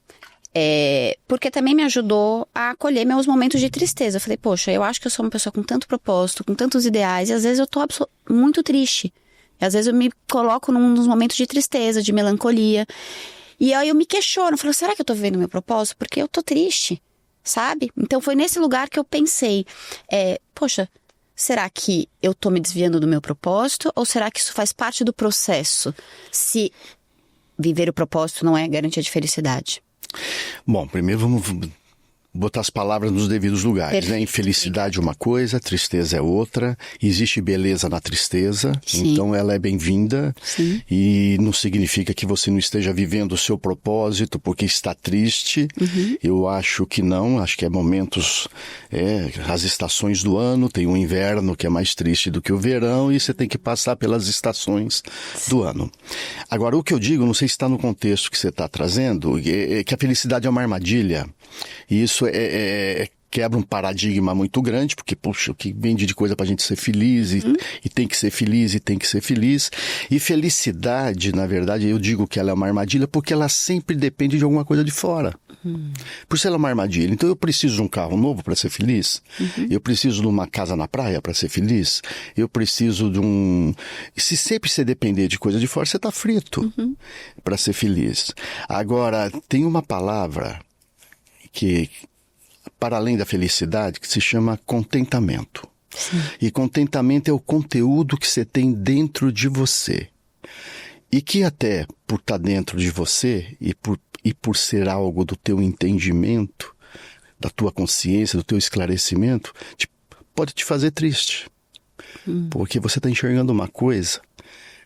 Porque também me ajudou a acolher meus momentos de tristeza. Eu falei, poxa, eu acho que eu sou uma pessoa com tanto propósito, com tantos ideais, e às vezes eu tô muito triste. E às vezes eu me coloco nos momentos de tristeza, de melancolia. E aí eu me questiono, eu falo, será que eu tô vivendo meu propósito? Porque eu tô triste, sabe? Então foi nesse lugar que eu pensei, poxa, será que eu tô me desviando do meu propósito? Ou será que isso faz parte do processo? Se viver o propósito não é garantia de felicidade. Bom, primeiro vamos botar as palavras nos devidos lugares, né? Infelicidade é uma coisa, tristeza é outra, existe beleza na tristeza, sim. Então ela é bem-vinda, sim. E não significa que você não esteja vivendo o seu propósito porque está triste, Eu acho que não, acho que é momentos, as estações do ano, tem o inverno que é mais triste do que o verão e você tem que passar pelas estações do ano. Agora, o que eu digo, não sei se está no contexto que você está trazendo, é que a felicidade é uma armadilha, e isso quebra um paradigma muito grande, porque, puxa, o que vende de coisa pra gente ser feliz, e tem que ser feliz, e tem que ser feliz. E felicidade, na verdade, eu digo que ela é uma armadilha porque ela sempre depende de alguma coisa de fora. Por isso ela é uma armadilha. Então eu preciso de um carro novo para ser feliz, eu preciso de uma casa na praia para ser feliz, eu preciso de um... Se sempre você depender de coisa de fora, você tá frito para ser feliz. Agora, tem uma palavra que, para além da felicidade, que se chama contentamento. Sim. E contentamento é o conteúdo que você tem dentro de você. E que até por estar dentro de você e por ser algo do teu entendimento, da tua consciência, do teu esclarecimento, pode te fazer triste. Porque você está enxergando uma coisa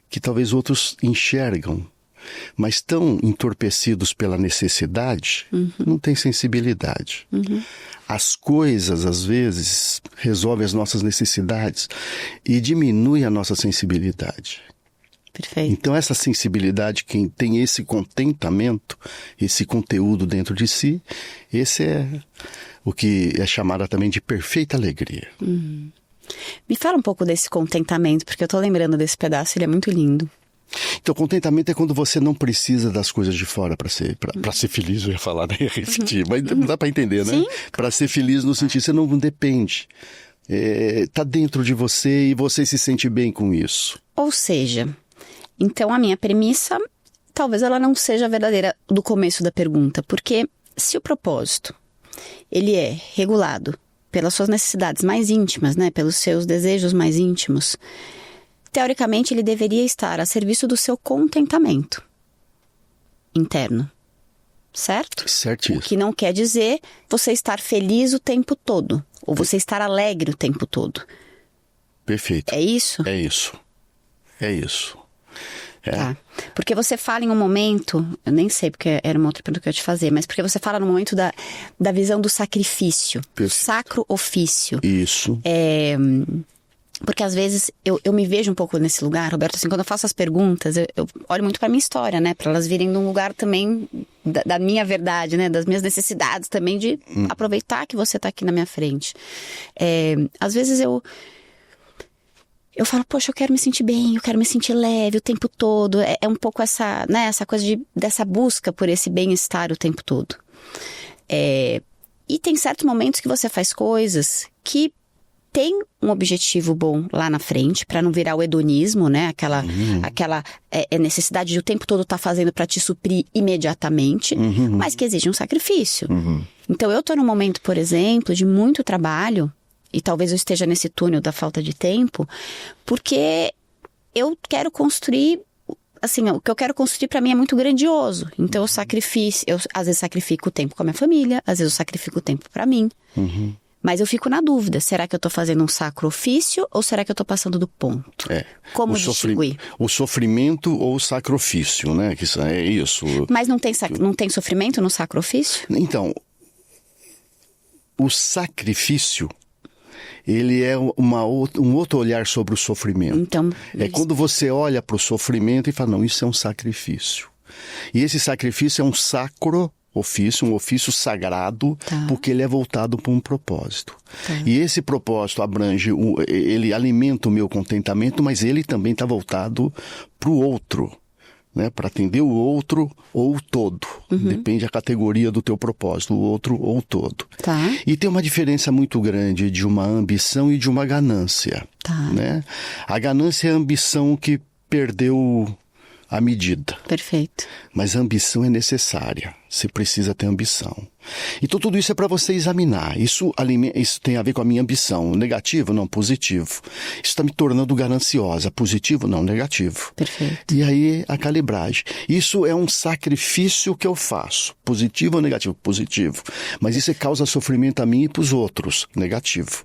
que talvez outros enxergam mas tão entorpecidos pela necessidade, não tem sensibilidade. As coisas, às vezes, resolvem as nossas necessidades e diminuem a nossa sensibilidade. Perfeito. Então, essa sensibilidade, quem tem esse contentamento, esse conteúdo dentro de si, esse é o que é chamado também de perfeita alegria. Me fala um pouco desse contentamento, porque eu tô lembrando desse pedaço, ele é muito lindo. Então, contentamento é quando você não precisa das coisas de fora para ser feliz, eu ia falar, né? Ia repetir, mas dá para entender, né? Sim. Para ser feliz no sentido, você não depende. Tá dentro de você e você se sente bem com isso. Ou seja, então a minha premissa, talvez ela não seja verdadeira do começo da pergunta, porque se o propósito, ele é regulado pelas suas necessidades mais íntimas, né? Pelos seus desejos mais íntimos, teoricamente, ele deveria estar a serviço do seu contentamento interno, certo? Certíssimo. O que não quer dizer você estar feliz o tempo todo, ou você estar alegre o tempo todo. Perfeito. É isso? É isso. É isso. Tá. Porque você fala em um momento, eu nem sei porque era uma outra pergunta que eu ia te fazer, mas porque você fala no momento da visão do sacrifício, do sacro ofício. Isso. Porque às vezes eu me vejo um pouco nesse lugar, Roberto, assim, quando eu faço as perguntas, eu olho muito pra minha história, né? Pra elas virem de um lugar também da minha verdade, né? Das minhas necessidades também de aproveitar que você tá aqui na minha frente. Às vezes eu falo, poxa, eu quero me sentir bem, eu quero me sentir leve o tempo todo. É um pouco essa, né? Essa coisa dessa busca por esse bem-estar o tempo todo. E tem certos momentos que você faz coisas que tem um objetivo bom lá na frente, para não virar o hedonismo, né? Aquela necessidade de o tempo todo estar fazendo para te suprir imediatamente, mas que exige um sacrifício. Então eu tô num momento, por exemplo, de muito trabalho, e talvez eu esteja nesse túnel da falta de tempo, porque eu quero construir, assim, o que eu quero construir para mim é muito grandioso. Então eu às vezes sacrifico o tempo com a minha família, às vezes eu sacrifico o tempo para mim. Mas eu fico na dúvida, será que eu tô fazendo um sacro ofício ou será que eu tô passando do ponto? Como distinguir? O sofrimento ou o sacrifício, né? Que é isso. Mas não tem sofrimento no sacro ofício? Então, o sacrifício, ele é um outro olhar sobre o sofrimento. Então, quando você olha para o sofrimento e fala, não, isso é um sacrifício. E esse sacrifício é um sacro ofício, um ofício sagrado, porque ele é voltado para um propósito. E esse propósito abrange, ele alimenta o meu contentamento, mas ele também está voltado para o outro, né? Para atender o outro ou o todo. Depende da categoria do teu propósito, o outro ou o todo. E tem uma diferença muito grande de uma ambição e de uma ganância. Né? A ganância é a ambição que perdeu a medida. Perfeito. Mas a ambição é necessária. Você precisa ter ambição. Então tudo isso é para você examinar. Isso tem a ver com a minha ambição. Negativo? Não, positivo. Isso está me tornando gananciosa. Positivo? Não, negativo. Perfeito. E aí a calibragem. Isso é um sacrifício que eu faço. Positivo ou negativo? Positivo. Mas isso causa sofrimento a mim e para os outros. Negativo.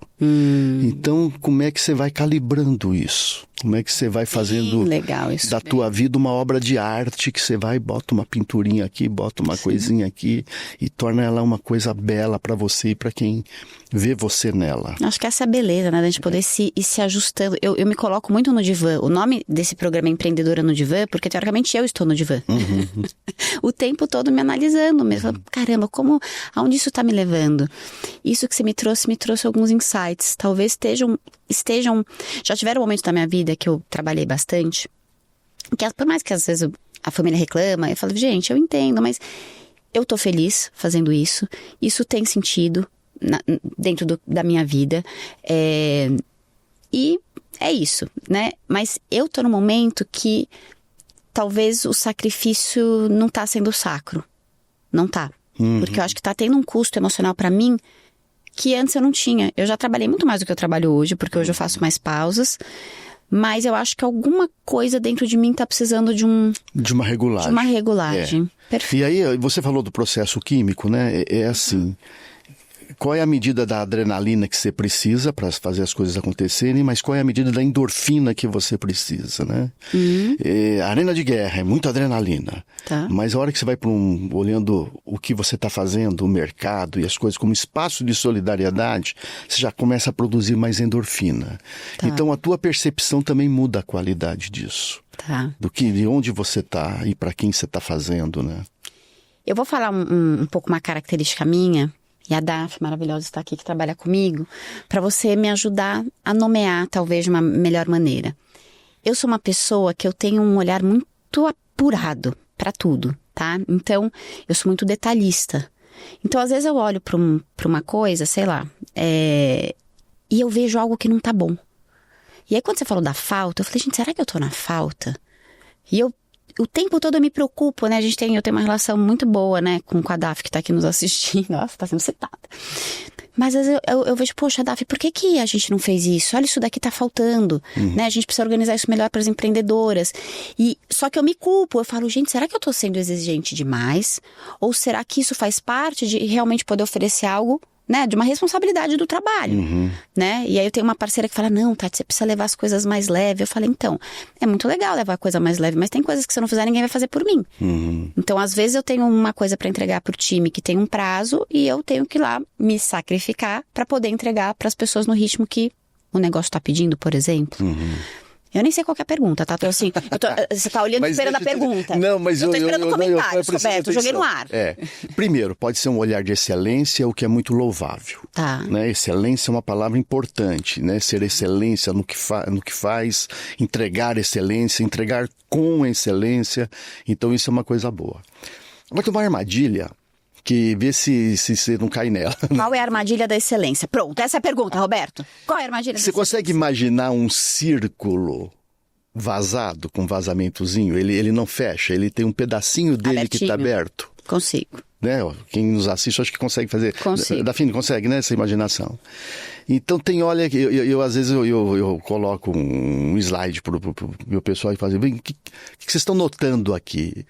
Então como é que você vai calibrando isso? Como é que você vai fazendo legal, isso da tua vida uma obra de arte que você vai e bota uma pinturinha aqui, bota uma coisinha aqui e torna ela uma coisa bela para você e para quem vê você nela. Acho que essa é a beleza, né? Da gente poder ir se ajustando. Eu me coloco muito no divã. O nome desse programa é Empreendedora no Divã, porque teoricamente eu estou no divã. O tempo todo me analisando mesmo. Caramba, aonde isso está me levando? Isso que você me trouxe alguns insights. Talvez estejam... Já tiveram um momento da minha vida que eu trabalhei bastante, que por mais que às vezes a família reclama, eu falo, gente, eu entendo, mas eu tô feliz fazendo isso. Isso tem sentido dentro da minha vida. E é isso, né? Mas eu tô num momento que talvez o sacrifício não tá sendo sacro. Não tá. Porque eu acho que tá tendo um custo emocional pra mim que antes eu não tinha. Eu já trabalhei muito mais do que eu trabalho hoje, porque hoje eu faço mais pausas. Mas eu acho que alguma coisa dentro de mim tá precisando de uma regulagem. De uma regulagem. Perfeito. E aí, você falou do processo químico, né? É assim, qual é a medida da adrenalina que você precisa para fazer as coisas acontecerem, mas qual é a medida da endorfina que você precisa, né? Arena de guerra é muita adrenalina, Tá. mas a hora que você vai para olhando o que você está fazendo, o mercado e as coisas como espaço de solidariedade, você já começa a produzir mais endorfina. Tá. Então a tua percepção também muda a qualidade disso. Tá. De onde você está e para quem você está fazendo, né? Eu vou falar um pouco uma característica minha, e a Daf, maravilhosa, está aqui, que trabalha comigo, para você me ajudar a nomear, talvez, de uma melhor maneira. Eu sou uma pessoa que eu tenho um olhar muito apurado para tudo, tá? Então, eu sou muito detalhista. Então, às vezes eu olho para uma coisa, sei lá, e eu vejo algo que não tá bom. E aí, quando você falou da falta, eu falei, gente, será que eu tô na falta? E o tempo todo eu me preocupo, né? Eu tenho uma relação muito boa, né, com a Daf, que tá aqui nos assistindo. Nossa, tá sendo citada. Mas às vezes eu vejo, poxa, Daf, por que a gente não fez isso? Olha, isso daqui tá faltando, né? A gente precisa organizar isso melhor para as empreendedoras. Só que eu me culpo, eu falo, gente, será que eu tô sendo exigente demais? Ou será que isso faz parte de realmente poder oferecer algo, né, de uma responsabilidade do trabalho, né? E aí eu tenho uma parceira que fala, não, Tati, você precisa levar as coisas mais leves. Eu falei, então, é muito legal levar a coisa mais leve, mas tem coisas que se eu não fizer, ninguém vai fazer por mim. Então, às vezes eu tenho uma coisa para entregar pro time que tem um prazo e eu tenho que ir lá me sacrificar para poder entregar para as pessoas no ritmo que o negócio tá pedindo, por exemplo. Eu nem sei qual que é a pergunta, tá? Você tá olhando esperando a pergunta. Não, mas eu tô esperando comentários, Roberto, joguei no ar. Primeiro, pode ser um olhar de excelência, o que é muito louvável. Tá. Né? Excelência é uma palavra importante, né? Ser excelência no que faz, entregar excelência, entregar com excelência. Então, isso é uma coisa boa. Vai tomar armadilha que vê se você não cai nela. Qual é a armadilha da excelência? Pronto, essa é a pergunta, Roberto. Qual é a armadilha da excelência? Você consegue imaginar um círculo vazado, com vazamentozinho? Ele não fecha, ele tem um pedacinho dele Abertinho. que está aberto. Consigo. Né? Quem nos assiste, acho que consegue fazer. Consigo. Dafine, consegue, né? Essa imaginação. Então olha, eu às vezes eu coloco um slide pro meu pessoal e falo, o que vocês estão notando aqui?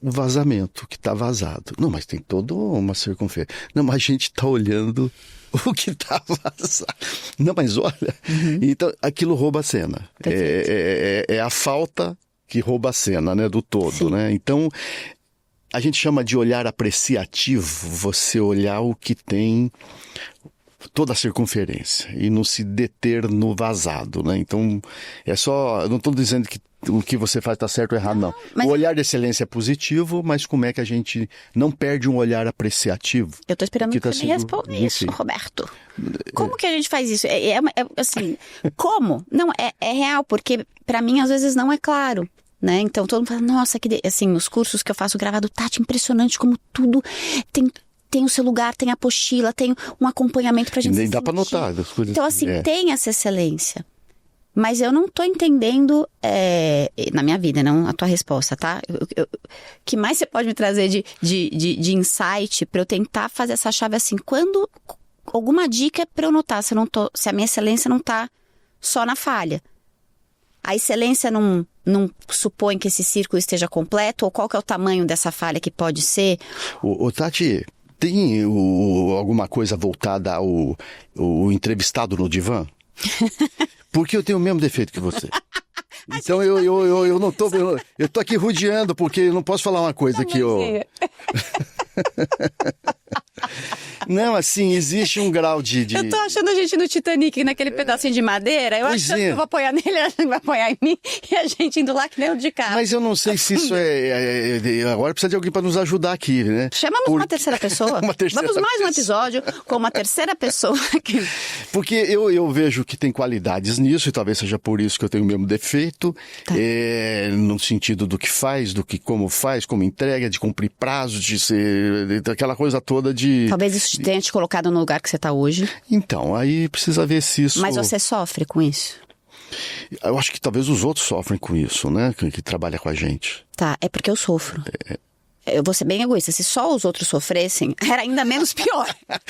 O vazamento, que está vazado. Não, mas tem toda uma circunferência. Não, mas a gente está olhando o que está vazado. Não, mas olha. Então, aquilo rouba a cena. É a falta que rouba a cena, né, do todo. Sim. Né? Então, a gente chama de olhar apreciativo, você olhar o que tem toda a circunferência e não se deter no vazado, né? Então, eu não estou dizendo que o que você faz está certo ou errado, não. Mas... O olhar de excelência é positivo, mas como é que a gente não perde um olhar apreciativo? Eu estou esperando que tá você me responda isso, enfim. Roberto. Como que a gente faz isso? Assim, como? Não, é real, porque para mim às vezes não é claro. Né? Então todo mundo fala, nossa, assim, os cursos que eu faço gravado, Tati, impressionante como tudo tem o seu lugar, tem a apostila, tem um acompanhamento pra gente Nem se dá para sentir. notar as coisas. Então assim, tem essa excelência. Mas eu não tô entendendo, na minha vida, não a tua resposta, tá? Que mais você pode me trazer de insight pra eu tentar fazer essa chave assim? Quando alguma dica pra eu notar se a minha excelência não tá só na falha? A excelência não supõe que esse círculo esteja completo? Ou qual que é o tamanho dessa falha que pode ser? Tati, tem alguma coisa voltada ao entrevistado no divã? Porque eu tenho o mesmo defeito que você. Então eu não tô... Eu tô aqui rodeando porque eu não posso falar uma coisa que eu... Não, assim, existe um grau de... Eu tô achando a gente no Titanic, naquele pedacinho de madeira. Eu acho que eu vou apoiar nele, ele vai apoiar em mim. E a gente indo lá que nem o de cá. Mas eu não sei se isso agora precisa de alguém para nos ajudar aqui, né? Chamamos uma terceira pessoa. Vamos mais um episódio com uma terceira pessoa aqui. Porque eu vejo que tem qualidades nisso, e talvez seja por isso que eu tenho o mesmo defeito, tá. No sentido do que faz, como faz, como entrega, de cumprir prazos, de ser... aquela coisa toda de... Talvez isso tenha te colocado no lugar que você está hoje. Então, aí precisa ver se isso... Mas você sofre com isso? Eu acho que talvez os outros sofrem com isso, né? Que trabalha com a gente. Tá, é porque eu sofro. Eu vou ser bem egoísta. Se só os outros sofressem, era ainda menos pior.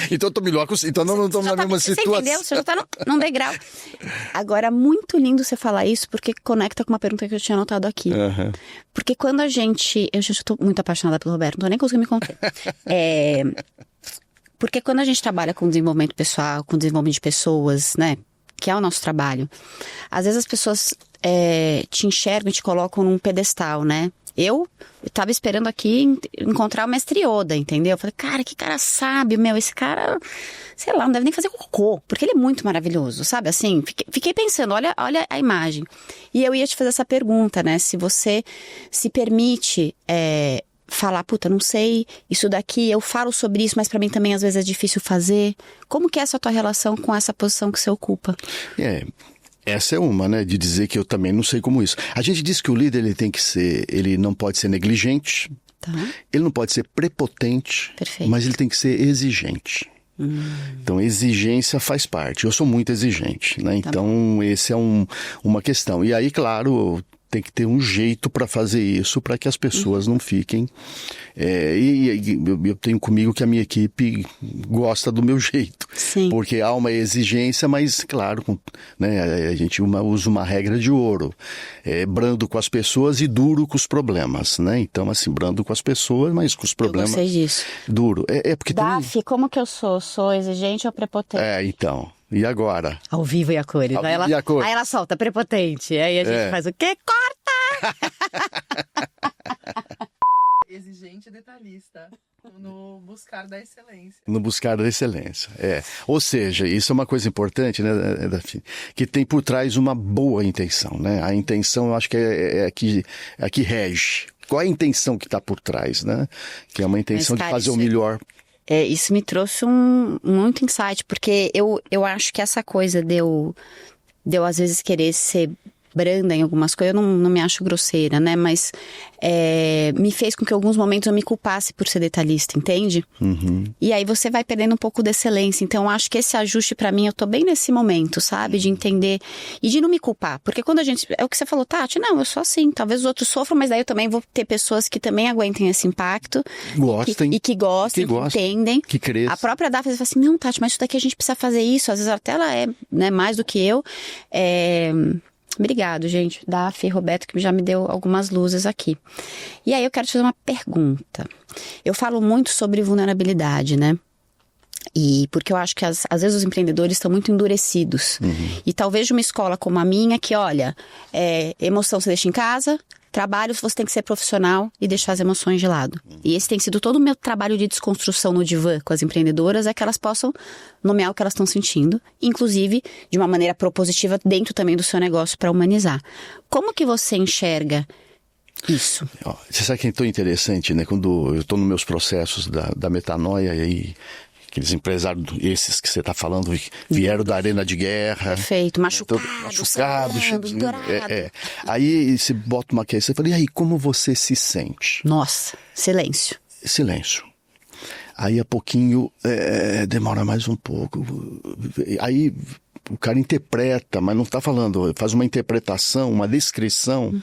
Então eu tô melhor, então não estamos na mesma situação. Você entendeu? Você já tá num degrau. Agora, muito lindo você falar isso, porque conecta com uma pergunta que eu tinha anotado aqui. Uhum. Porque quando a gente... Eu já estou muito apaixonada pelo Roberto, não tô nem conseguindo me conter. Porque quando a gente trabalha com desenvolvimento pessoal, com desenvolvimento de pessoas, né? Que é o nosso trabalho. Às vezes as pessoas te enxergam e te colocam num pedestal, né? Eu tava esperando aqui encontrar o mestre Yoda, entendeu? Eu falei, cara, que cara sábio, esse cara, sei lá, não deve nem fazer cocô, porque ele é muito maravilhoso, sabe? Assim, fiquei pensando, olha a imagem. E eu ia te fazer essa pergunta, né? Se você se permite falar, puta, não sei, isso daqui, eu falo sobre isso, mas pra mim também às vezes é difícil fazer. Como que é essa tua relação com essa posição que você ocupa? Essa é uma, né, de dizer que eu também não sei como isso. A gente diz que o líder ele não pode ser negligente, Tá. ele não pode ser prepotente, Perfeito. mas ele tem que ser exigente. Então, exigência faz parte. Eu sou muito exigente, né? Então, esse é uma questão. E aí, claro, tem que ter um jeito para fazer isso, para que as pessoas não fiquem... eu tenho comigo que a minha equipe gosta do meu jeito. Sim. Porque há uma exigência, mas, claro, né, a gente usa uma regra de ouro. Brando com as pessoas e duro com os problemas, né? Então, assim, brando com as pessoas, mas com os problemas... Eu gostei disso. Duro. Porque Daf, como que eu sou? Sou exigente ou prepotente? Então... E agora? Ao vivo e a cores. Ao vivo e a cores. Aí ela solta, prepotente. Aí a gente faz o quê? Corta! Exigente e detalhista no buscar da excelência. No buscar da excelência, Ou seja, isso é uma coisa importante, né, Daphne? Que tem por trás uma boa intenção, né? A intenção, eu acho que é a que rege. Qual é a intenção que está por trás, né? Que é uma intenção de fazer o melhor. Isso me trouxe muito insight, porque eu acho que essa coisa de eu às vezes querer ser branda em algumas coisas, eu não me acho grosseira, né? Mas me fez com que em alguns momentos eu me culpasse por ser detalhista, entende? E aí você vai perdendo um pouco da excelência. Então eu acho que esse ajuste pra mim, eu tô bem nesse momento, sabe? De entender e de não me culpar. Porque quando a gente... É o que você falou, Tati, não, eu sou assim. Talvez os outros sofram, mas daí eu também vou ter pessoas que também aguentem esse impacto. Gostem. Que gostem, que entendem. Que cresçam. A própria Daphne fala assim, não, Tati, mas isso daqui a gente precisa fazer isso. Às vezes até ela é, né, mais do que eu. Obrigado, gente. Daphne e Roberto, que já me deu algumas luzes aqui. E aí eu quero te fazer uma pergunta. Eu falo muito sobre vulnerabilidade, né? E porque eu acho que às vezes os empreendedores estão muito endurecidos. E talvez de uma escola como a minha, que olha, emoção você deixa em casa, trabalho você tem que ser profissional e deixar as emoções de lado. E esse tem sido todo o meu trabalho de desconstrução no divã com as empreendedoras, é que elas possam nomear o que elas estão sentindo, inclusive de uma maneira propositiva dentro também do seu negócio para humanizar. Como que você enxerga isso? Você sabe que é tão interessante, né? Quando eu estou nos meus processos da metanoia e aí... Aqueles empresários, esses que você está falando, vieram da arena de guerra. Perfeito, machucados. Aí você bota uma questão e fala, e aí, como você se sente? Nossa, silêncio. Silêncio. Aí a pouquinho, demora mais um pouco. Aí o cara interpreta, mas não está falando, faz uma interpretação, uma descrição,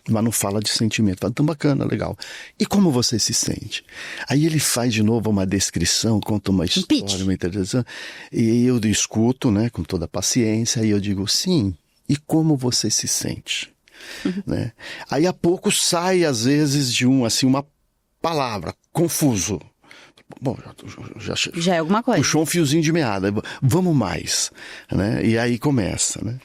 mas não fala de sentimento. Fala, tão bacana, legal. E como você se sente? Aí ele faz de novo uma descrição, conta uma história, uma interpretação, e eu escuto, né, com toda a paciência, e eu digo, sim, e como você se sente? Né? Aí a pouco sai, às vezes, de uma palavra, confuso. Bom, já é alguma coisa. Puxou um fiozinho de meada. Vamos mais, né? E aí começa, né?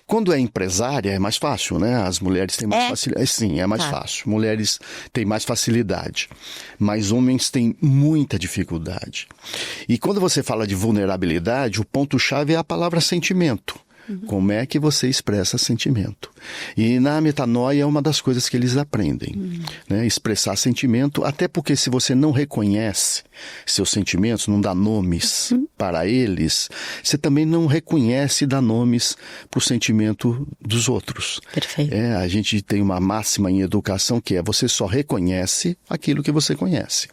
Quando é empresária é mais fácil, né? As mulheres têm mais facilidade. Sim, é mais fácil. Mulheres têm mais facilidade, mas homens têm muita dificuldade. E quando você fala de vulnerabilidade, o ponto-chave é a palavra sentimento. Como é que você expressa sentimento? E na metanoia é uma das coisas que eles aprendem, né? Expressar sentimento, até porque se você não reconhece seus sentimentos, não dá nomes para eles, você também não reconhece e dá nomes para o sentimento dos outros. Perfeito. A gente tem uma máxima em educação que é você só reconhece aquilo que você conhece.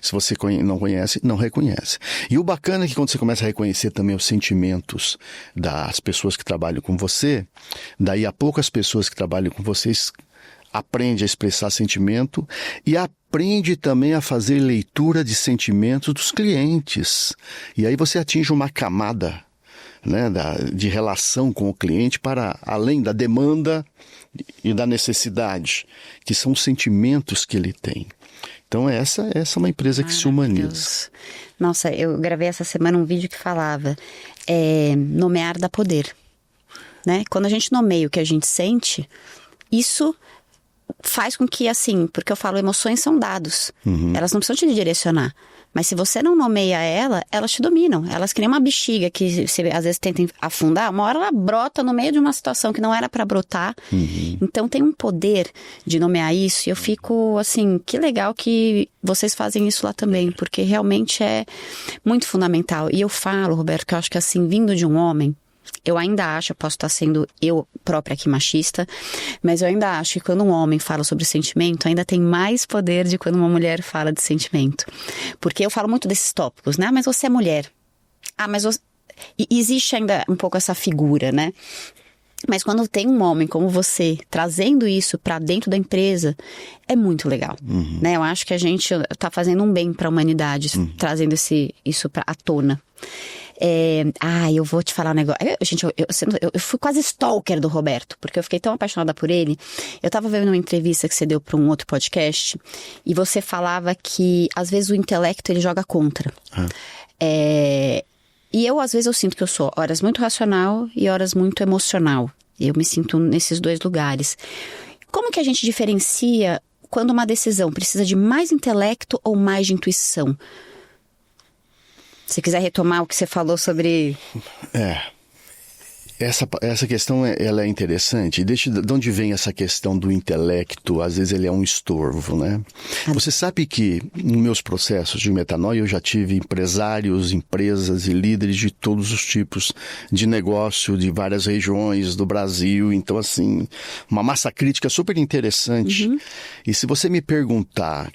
Se você não conhece, não reconhece. E o bacana é que quando você começa a reconhecer também os sentimentos das pessoas que trabalham com você, daí a pouco as pessoas que trabalham com vocês aprendem a expressar sentimento e aprende também a fazer leitura de sentimentos dos clientes. E aí você atinge uma camada, né, de relação com o cliente para além da demanda e da necessidade, que são os sentimentos que ele tem. Então essa é uma empresa que se humaniza. Nossa, eu gravei essa semana um vídeo que falava nomear dá poder, né? Quando a gente nomeia o que a gente sente, isso faz com que, assim, porque eu falo, emoções são dados, elas não precisam te direcionar. Mas se você não nomeia elas te dominam. Elas que nem uma bexiga que você às vezes tenta afundar, uma hora ela brota no meio de uma situação que não era para brotar. Então tem um poder de nomear isso. E eu fico assim, que legal que vocês fazem isso lá também, porque realmente é muito fundamental. E eu falo, Roberto, que eu acho que assim, vindo de um homem, eu ainda acho, eu posso estar sendo eu própria aqui machista, mas eu ainda acho que quando um homem fala sobre sentimento, ainda tem mais poder de quando uma mulher fala de sentimento. Porque eu falo muito desses tópicos, né? Ah, mas você é mulher. Ah, mas você... E existe ainda um pouco essa figura, né? Mas quando tem um homem como você trazendo isso pra dentro da empresa, é muito legal, né? Eu acho que a gente tá fazendo um bem pra humanidade, trazendo isso à tona. Eu vou te falar um negócio. Gente, eu fui quase stalker do Roberto, porque eu fiquei tão apaixonada por ele. Eu tava vendo uma entrevista que você deu pra um outro podcast, e você falava que às vezes o intelecto ele joga contra. E às vezes eu sinto que eu sou horas muito racional e horas muito emocional. Eu me sinto nesses dois lugares. Como que a gente diferencia quando uma decisão precisa de mais intelecto ou mais de intuição? Se quiser retomar o que você falou sobre... Essa questão ela é interessante. De onde vem essa questão do intelecto? Às vezes ele é um estorvo, né? Você sabe que nos meus processos de metanoia eu já tive empresários, empresas e líderes de todos os tipos de negócio, de várias regiões do Brasil. Então, assim, uma massa crítica super interessante. E se você me perguntar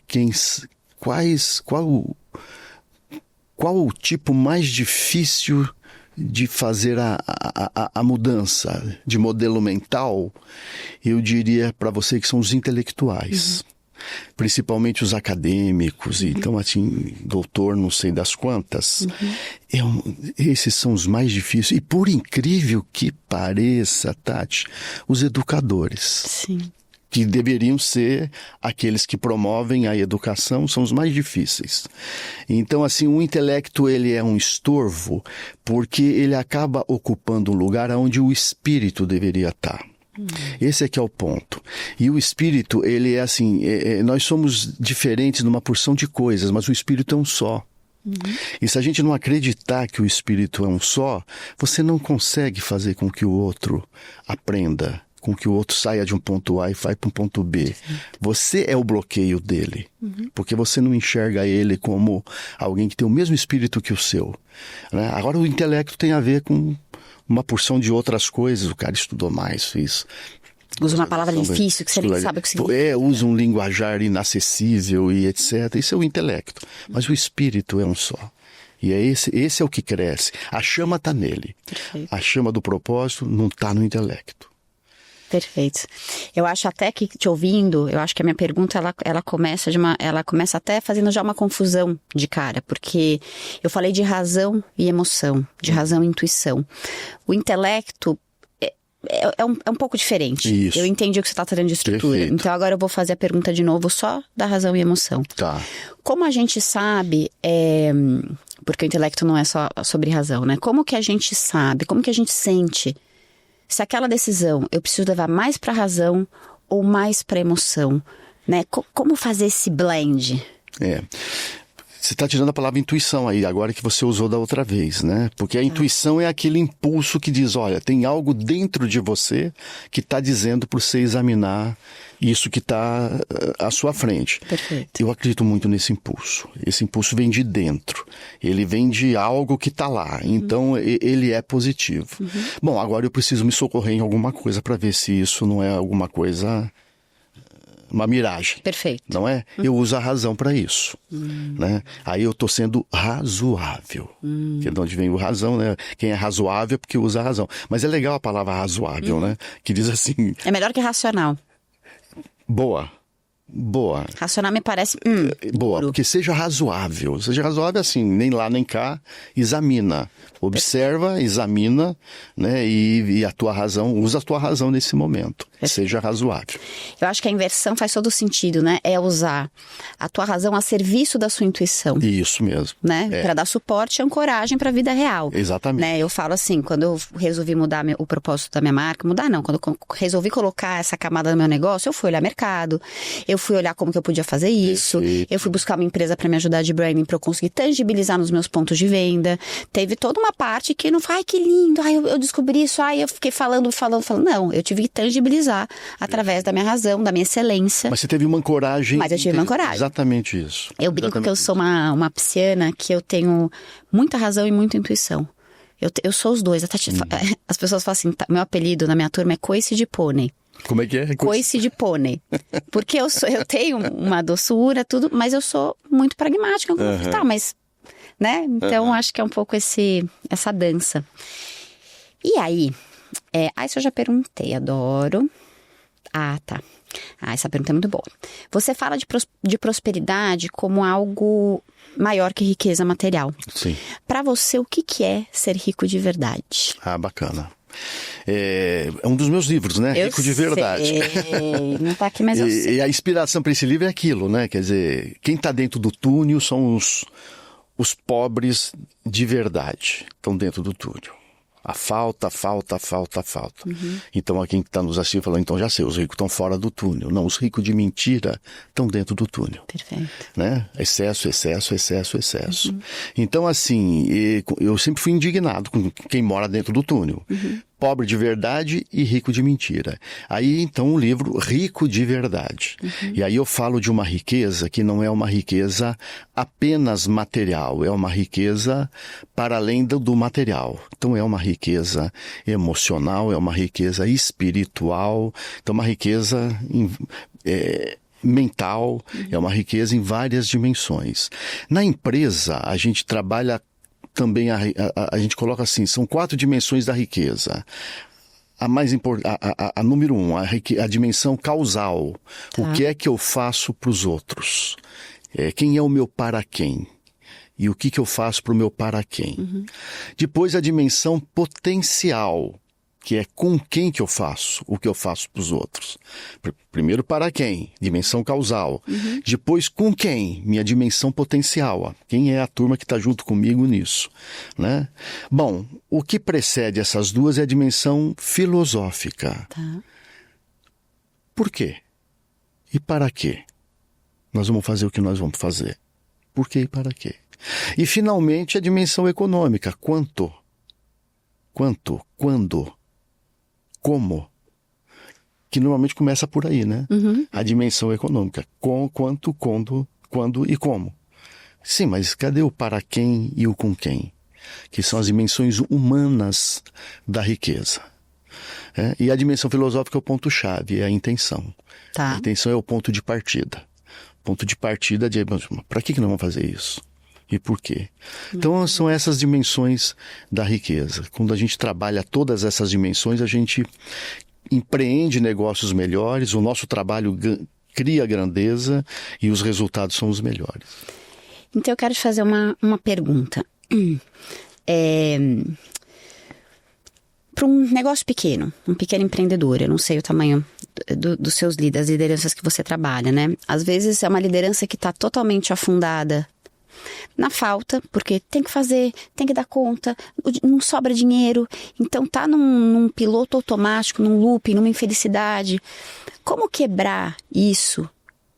qual o tipo mais difícil de fazer a mudança de modelo mental, eu diria para você que são os intelectuais. Principalmente os acadêmicos, então assim, doutor não sei das quantas. Esses são os mais difíceis. E por incrível que pareça, Tati, os educadores. Sim. Que deveriam ser aqueles que promovem a educação, são os mais difíceis. Então, assim, o intelecto, ele é um estorvo, porque ele acaba ocupando um lugar onde o espírito deveria estar. Esse é que é o ponto. E o espírito, ele é assim, nós somos diferentes numa porção de coisas, mas o espírito é um só. E se a gente não acreditar que o espírito é um só, você não consegue fazer com que o outro aprenda, com que o outro saia de um ponto A e vai para um ponto B. Você é o bloqueio dele, porque você não enxerga ele como alguém que tem o mesmo espírito que o seu, né? Agora o intelecto tem a ver com uma porção de outras coisas. O cara estudou mais, fez... Usa uma palavra difícil que você nem sabe o que significa. Usa um linguajar inacessível e etc. Isso é o intelecto. Mas o espírito é um só. E esse é o que cresce. A chama está nele. Perfeito. A chama do propósito não está no intelecto. Perfeito. Eu acho até que, te ouvindo, eu acho que a minha pergunta, ela começa até fazendo já uma confusão de cara, porque eu falei de razão e emoção, de razão e intuição. O intelecto é um pouco diferente. Isso. Eu entendi o que você está trazendo de estrutura. Perfeito. Então agora eu vou fazer a pergunta de novo só da razão e emoção. Tá. Como a gente sabe, porque o intelecto não é só sobre razão, né? Como que a gente sabe, como que a gente sente se aquela decisão eu preciso levar mais para a razão ou mais para a emoção, né? Como fazer esse blend? Você está tirando a palavra intuição aí, agora que você usou da outra vez, né? Porque a intuição é aquele impulso que diz, olha, tem algo dentro de você que está dizendo para você examinar isso que está à sua frente. Perfeito. Eu acredito muito nesse impulso. Esse impulso vem de dentro. Ele vem de algo que está lá. Então, ele é positivo. Bom, agora eu preciso me socorrer em alguma coisa para ver se isso não é alguma coisa... uma miragem. Perfeito. Não é? Eu uso a razão para isso. Né? Aí eu estou sendo razoável. Que é de onde vem o razão, né? Quem é razoável é porque usa a razão. Mas é legal a palavra razoável, né? Que diz assim... É melhor que racional. Boa. Boa. Racional me parece... Boa, duro. porque seja razoável. Seja razoável assim, nem lá nem cá, examina. Observa, examina, né? E a tua razão, usa a tua razão nesse momento. Seja razoável. Eu acho que a inversão faz todo sentido, né? É usar a tua razão a serviço da sua intuição. Isso mesmo. Né? Para dar suporte e ancoragem para a vida real. Exatamente. Né? Eu falo assim, quando eu resolvi mudar o propósito da minha marca, mudar não, quando eu resolvi colocar essa camada no meu negócio, eu fui olhar mercado, eu fui olhar como que eu podia fazer isso, eu fui buscar uma empresa para me ajudar de branding, para eu conseguir tangibilizar nos meus pontos de venda. Teve toda uma parte que não foi, ai que lindo, ai eu descobri isso, ai eu fiquei falando. Não, eu tive que tangibilizar através da minha razão, da minha excelência. Mas você teve uma ancoragem. Mas eu tive uma ancoragem. Exatamente isso. Eu brinco que eu sou uma pisciana, que eu tenho muita razão e muita intuição. Eu sou os dois. As pessoas falam assim, meu apelido na minha turma é coice de pônei. Como é que é? Coice de pônei. Porque eu tenho uma doçura, tudo, mas eu sou muito pragmática. Tá, mas... né? Então, acho que é um pouco essa dança. E aí... isso eu já perguntei, adoro. Tá. Essa pergunta é muito boa. Você fala de prosperidade como algo maior que riqueza material. Sim. Para você, o que é ser rico de verdade? Bacana. É um dos meus livros, né? Eu Rico de Verdade. Sei. Não tá aqui, mas eu sei. E a inspiração para esse livro é aquilo, né? Quer dizer, quem está dentro do túnel são os pobres de verdade. Estão dentro do túnel. A falta. Então, quem está nos assistindo falando, então já sei, os ricos estão fora do túnel. Não, os ricos de mentira estão dentro do túnel. Perfeito. Né? Excesso. Então, assim, eu sempre fui indignado com quem mora dentro do túnel. Pobre de verdade e rico de mentira. Aí, então, o livro Rico de Verdade. E aí eu falo de uma riqueza que não é uma riqueza apenas material, é uma riqueza para além do material. Então, é uma riqueza emocional, é uma riqueza espiritual, então, uma riqueza mental, é uma riqueza em várias dimensões. Na empresa, a gente trabalha também, a gente coloca assim, são 4 dimensões da riqueza. A mais importante, a número 1, a dimensão causal. Tá. O que é que eu faço para os outros? Quem é o meu para quem? E o que eu faço para o meu para quem? Depois a dimensão potencial, que é com quem que eu faço o que eu faço para os outros. Primeiro para quem? Dimensão causal. Depois com quem? Minha dimensão potencial. Quem é a turma que está junto comigo nisso? Né? Bom, o que precede essas duas é a dimensão filosófica. Tá. Por quê? E para quê? Nós vamos fazer o que nós vamos fazer. Por quê e para quê? E finalmente a dimensão econômica. Quanto? Quando? Como? Que normalmente começa por aí, né? A dimensão econômica. Quanto, quando e como. Sim, mas cadê o para quem e o com quem? Que são as dimensões humanas da riqueza. E a dimensão filosófica é o ponto-chave, é a intenção. Tá. A intenção é o ponto de partida. Ponto de partida de... Para que nós vamos fazer isso? E por quê? Então, são essas dimensões da riqueza. Quando a gente trabalha todas essas dimensões, a gente empreende negócios melhores, o nosso trabalho cria grandeza e os resultados são os melhores. Então, eu quero te fazer uma pergunta. Para um negócio pequeno, um pequeno empreendedor, eu não sei o tamanho dos seus líderes, das lideranças que você trabalha, né? Às vezes é uma liderança que está totalmente afundada na falta, porque tem que fazer, tem que dar conta, não sobra dinheiro, então tá num piloto automático, num looping, numa infelicidade. Como quebrar isso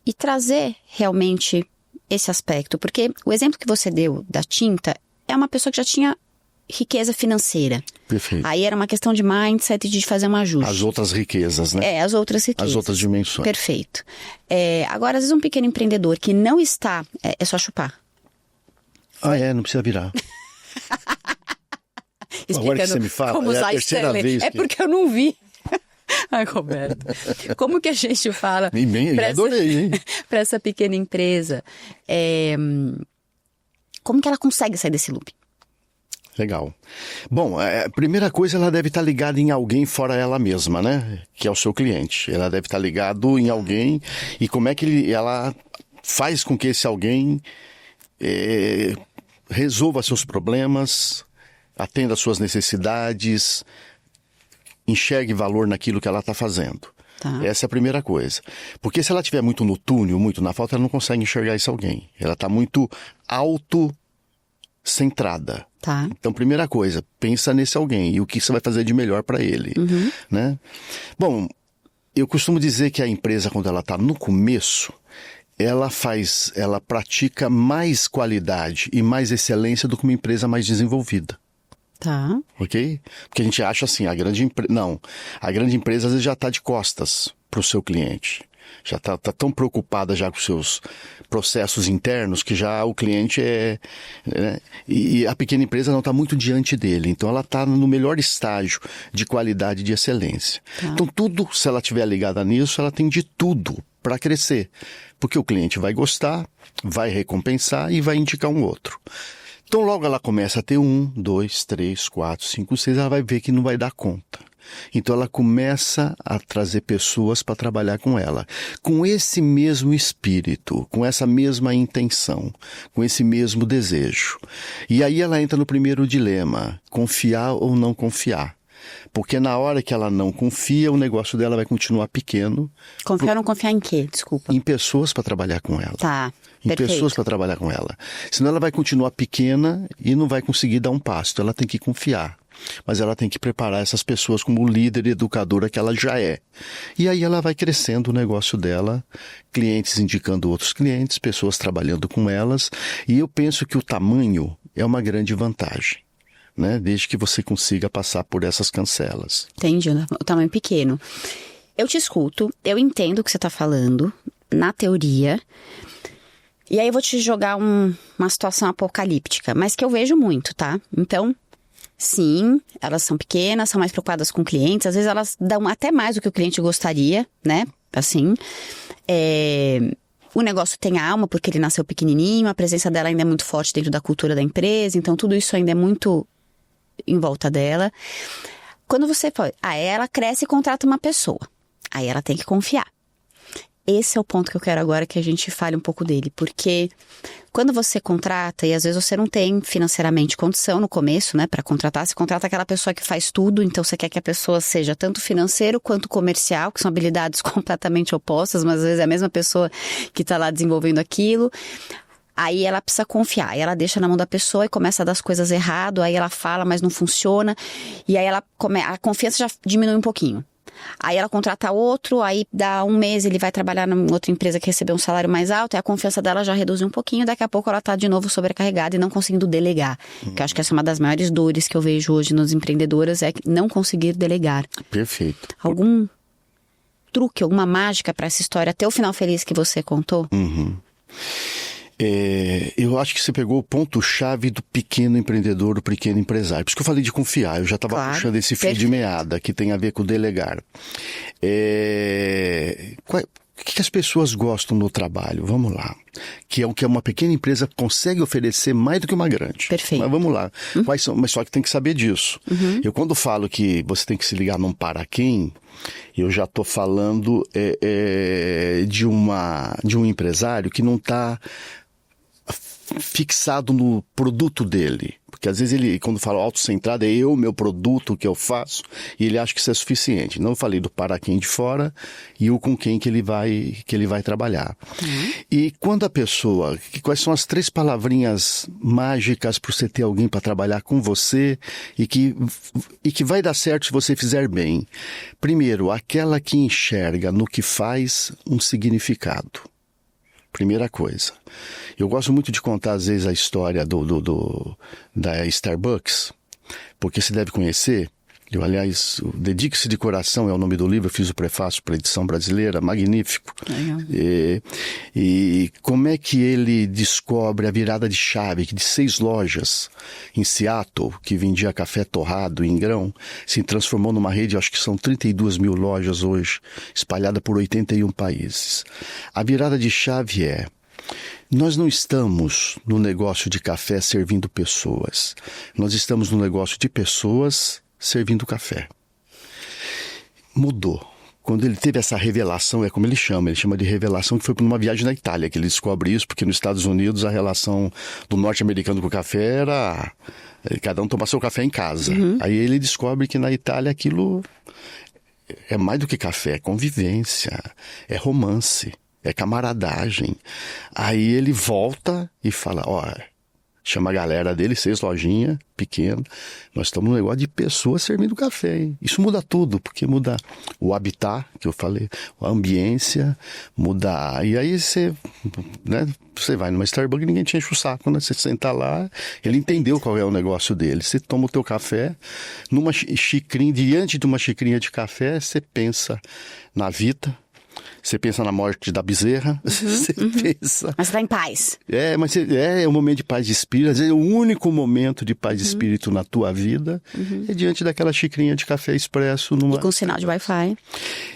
e trazer realmente esse aspecto? Porque o exemplo que você deu da tinta é uma pessoa que já tinha riqueza financeira. Perfeito. Aí era uma questão de mindset, de fazer um ajuste. As outras riquezas, né? As outras riquezas. As outras dimensões. Perfeito. Agora, às vezes um pequeno empreendedor que não está... É só chupar. Não precisa virar. Agora que você me fala, como é a terceira vez. É porque eu não vi. Ai, Roberto. Como que a gente fala... Adorei, hein? Para essa pequena empresa, como que ela consegue sair desse loop? Legal. Bom, a primeira coisa, ela deve estar ligada em alguém fora ela mesma, né? Que é o seu cliente. Ela deve estar ligado em alguém e como é que ela faz com que esse alguém resolva seus problemas, atenda às suas necessidades, enxergue valor naquilo que ela está fazendo. Tá. Essa é a primeira coisa. Porque se ela estiver muito no túnel, muito na falta, ela não consegue enxergar esse alguém. Ela está muito autocentrada. Tá. Então, primeira coisa, pensa nesse alguém e o que você vai fazer de melhor para ele, né? Bom, eu costumo dizer que a empresa, quando ela está no começo, ela pratica mais qualidade e mais excelência do que uma empresa mais desenvolvida. Tá. Ok? Porque a gente acha assim, a grande empresa às vezes já está de costas para o seu cliente. Já está tão preocupada já com seus processos internos que já o cliente né? E a pequena empresa não está muito diante dele. Então ela está no melhor estágio de qualidade e de excelência. Tá. Então tudo, se ela estiver ligada nisso, ela tem de tudo para crescer. Porque o cliente vai gostar, vai recompensar e vai indicar um outro. Então logo ela começa a ter 1, 2, 3, 4, 5, 6, ela vai ver que não vai dar conta. Então ela começa a trazer pessoas para trabalhar com ela, com esse mesmo espírito, com essa mesma intenção, com esse mesmo desejo. E aí ela entra no primeiro dilema, confiar ou não confiar. Porque na hora que ela não confia, o negócio dela vai continuar pequeno. Confiar ou não confiar em quê? Desculpa. Em pessoas para trabalhar com ela. Tá. Em Perfeito. pessoas para trabalhar com ela. Senão ela vai continuar pequena e não vai conseguir dar um passo. Ela tem que confiar. Mas ela tem que preparar essas pessoas como líder e educadora que ela já é. E aí ela vai crescendo o negócio dela, clientes indicando outros clientes, pessoas trabalhando com elas. E eu penso que o tamanho é uma grande vantagem, né? Desde que você consiga passar por essas cancelas. Entendi, o tamanho pequeno. Eu te escuto, eu entendo o que você está falando, na teoria. E aí eu vou te jogar uma situação apocalíptica, mas que eu vejo muito, tá? Então, sim, elas são pequenas, são mais preocupadas com clientes, às vezes elas dão até mais do que o cliente gostaria, né? Assim, o negócio tem alma porque ele nasceu pequenininho, a presença dela ainda é muito forte dentro da cultura da empresa, então tudo isso ainda é muito em volta dela. Quando você fala, ela cresce e contrata uma pessoa, aí ela tem que confiar. Esse é o ponto que eu quero agora que a gente fale um pouco dele, porque quando você contrata, e às vezes você não tem financeiramente condição no começo, né, para contratar, você contrata aquela pessoa que faz tudo, então você quer que a pessoa seja tanto financeiro quanto comercial, que são habilidades completamente opostas, mas às vezes é a mesma pessoa que tá lá desenvolvendo aquilo. Aí ela precisa confiar, aí ela deixa na mão da pessoa e começa a dar as coisas errado, aí ela fala, mas não funciona, e aí a confiança já diminui um pouquinho. Aí ela contrata outro, aí dá um mês ele vai trabalhar em outra empresa que recebeu um salário mais alto, e a confiança dela já reduz um pouquinho, daqui a pouco ela tá de novo sobrecarregada e não conseguindo delegar. Que eu acho que essa é uma das maiores dores que eu vejo hoje nas empreendedoras, é não conseguir delegar. Perfeito. Algum truque, alguma mágica para essa história, até o final feliz que você contou? Eu acho que você pegou o ponto-chave do pequeno empreendedor, do pequeno empresário. Por isso que eu falei de confiar, eu já estava puxando esse fio de meada, que tem a ver com delegar. O que as pessoas gostam no trabalho? Vamos lá. Que é o que uma pequena empresa consegue oferecer mais do que uma grande. Perfeito. Mas vamos lá. Quais são? Mas só que tem que saber disso. Eu quando falo que você tem que se ligar num para quem, eu já estou falando de um empresário que não está fixado no produto dele. Porque às vezes ele, quando fala autocentrado, é meu produto, o que eu faço, e ele acha que isso é suficiente. Não, eu falei do para quem de fora e o com quem que ele vai trabalhar. E quando a pessoa, quais são as 3 palavrinhas mágicas para você ter alguém para trabalhar com você e que vai dar certo se você fizer bem? Primeiro, aquela que enxerga no que faz um significado. Primeira coisa. Eu gosto muito de contar, às vezes, a história da Starbucks, porque você deve conhecer. Eu, aliás, Dedique-se de Coração é o nome do livro, eu fiz o prefácio para a edição brasileira, magnífico. E como é que ele descobre a virada de chave, que de 6 lojas em Seattle, que vendia café torrado em grão, se transformou numa rede, acho que são 32 mil lojas hoje, espalhada por 81 países. A virada de chave Nós não estamos no negócio de café servindo pessoas. Nós estamos no negócio de pessoas servindo café. Mudou. Quando ele teve essa revelação, é como ele chama de revelação, que foi por uma viagem na Itália que ele descobre isso, porque nos Estados Unidos a relação do norte-americano com o café era cada um tomar seu café em casa. Aí ele descobre que na Itália aquilo é mais do que café, é convivência, é romance, é camaradagem. Aí ele volta e fala, chama a galera dele, 6 lojinhas, pequena. Nós estamos num negócio de pessoas servindo café, hein? Isso muda tudo, porque muda o habitat, que eu falei, a ambiência, muda... E aí você vai numa Starbucks e ninguém te enche o saco, né? Você senta lá, ele entendeu qual é o negócio dele. Você toma o teu café, numa xicrinha, diante de uma xicrinha de café, você pensa na vida. Você pensa na morte da bezerra, você pensa... Mas você tá em paz. Mas é um momento de paz de espírito. Às vezes o único momento de paz de espírito na tua vida é diante daquela xicrinha de café expresso. E com sinal de Wi-Fi.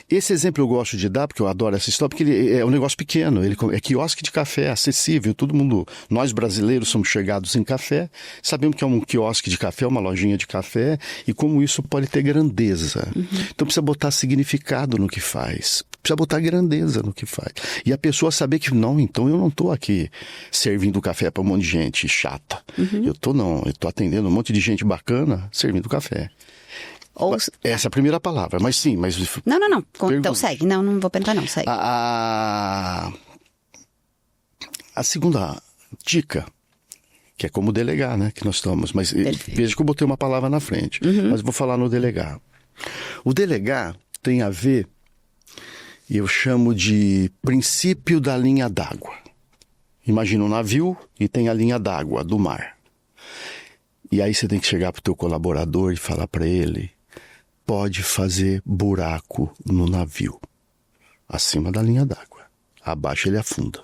Esse exemplo eu gosto de dar, porque eu adoro essa história, porque ele é um negócio pequeno. Ele é quiosque de café, acessível. Todo mundo, nós brasileiros somos chegados em café, sabemos que é um quiosque de café, uma lojinha de café, e como isso pode ter grandeza. Então precisa botar significado no que faz. Precisa botar grandeza no que faz. E a pessoa saber que, não, então eu não estou aqui servindo café para um monte de gente chata. Eu estou atendendo um monte de gente bacana servindo café. Essa é a primeira palavra, mas sim, mas... Não. Então segue. Não vou perguntar, não. Segue. A segunda dica, que é como delegar, né? Que nós estamos. Mas veja que eu botei uma palavra na frente. Mas vou falar no delegar. O delegar tem a ver... eu chamo de princípio da linha d'água. Imagina um navio e tem a linha d'água do mar. E aí você tem que chegar para o teu colaborador e falar para ele, pode fazer buraco no navio, acima da linha d'água. Abaixo ele afunda.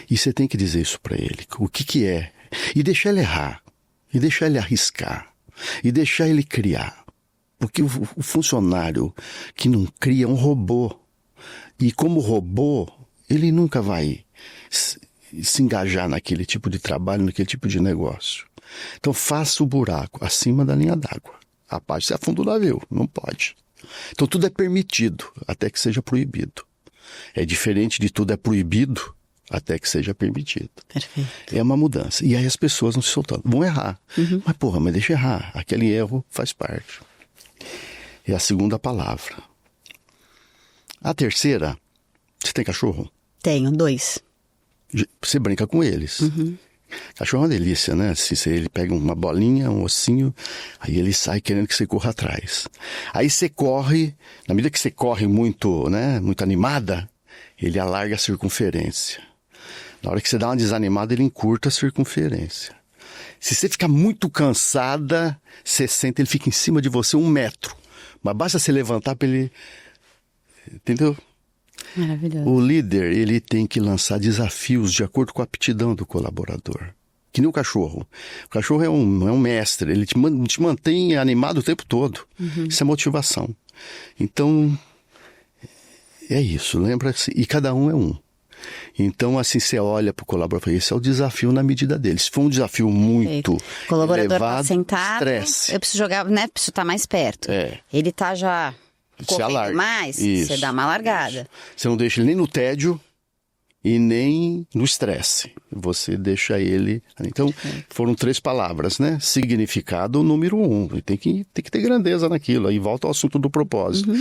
E você tem que dizer isso para ele, o que é. E deixar ele errar, e deixar ele arriscar, e deixar ele criar. Porque o funcionário que não cria é um robô. E como robô, ele nunca vai se engajar naquele tipo de trabalho, naquele tipo de negócio. Então faça o buraco acima da linha d'água. Abaixo você afunda o navio, não pode. Então tudo é permitido, até que seja proibido. É diferente de tudo é proibido, até que seja permitido. Perfeito. É uma mudança. E aí as pessoas não se soltando. Vão errar. Mas deixa errar. Aquele erro faz parte. É a segunda palavra. A terceira, você tem cachorro? Tenho 2. Você brinca com eles. Cachorro é uma delícia, né? Se ele pega uma bolinha, um ossinho, aí ele sai querendo que você corra atrás. Aí você corre, na medida que você corre muito, né? Muito animada, ele alarga a circunferência. Na hora que você dá uma desanimada, ele encurta a circunferência. Se você ficar muito cansada, você senta, ele fica em cima de você 1 metro. Mas basta você levantar para ele... Entendeu? Maravilhoso. O líder, ele tem que lançar desafios de acordo com a aptidão do colaborador. Que nem o cachorro. O cachorro é um mestre, ele te mantém animado o tempo todo. Isso é motivação. Então, é isso, lembra-se. E cada um é um. Então, assim, você olha para o colaborador e fala, esse é o desafio na medida dele. Se for um desafio muito o colaborador elevado, tá sentado, estresse. Eu preciso jogar, né? Preciso estar mais perto. Ele tá já correndo mais, você dá uma largada. Isso. Você não deixa ele nem no tédio e nem no estresse. Você deixa ele... Então, foram 3 palavras, né? Significado número 1. Tem que ter grandeza naquilo. Aí volta ao assunto do propósito.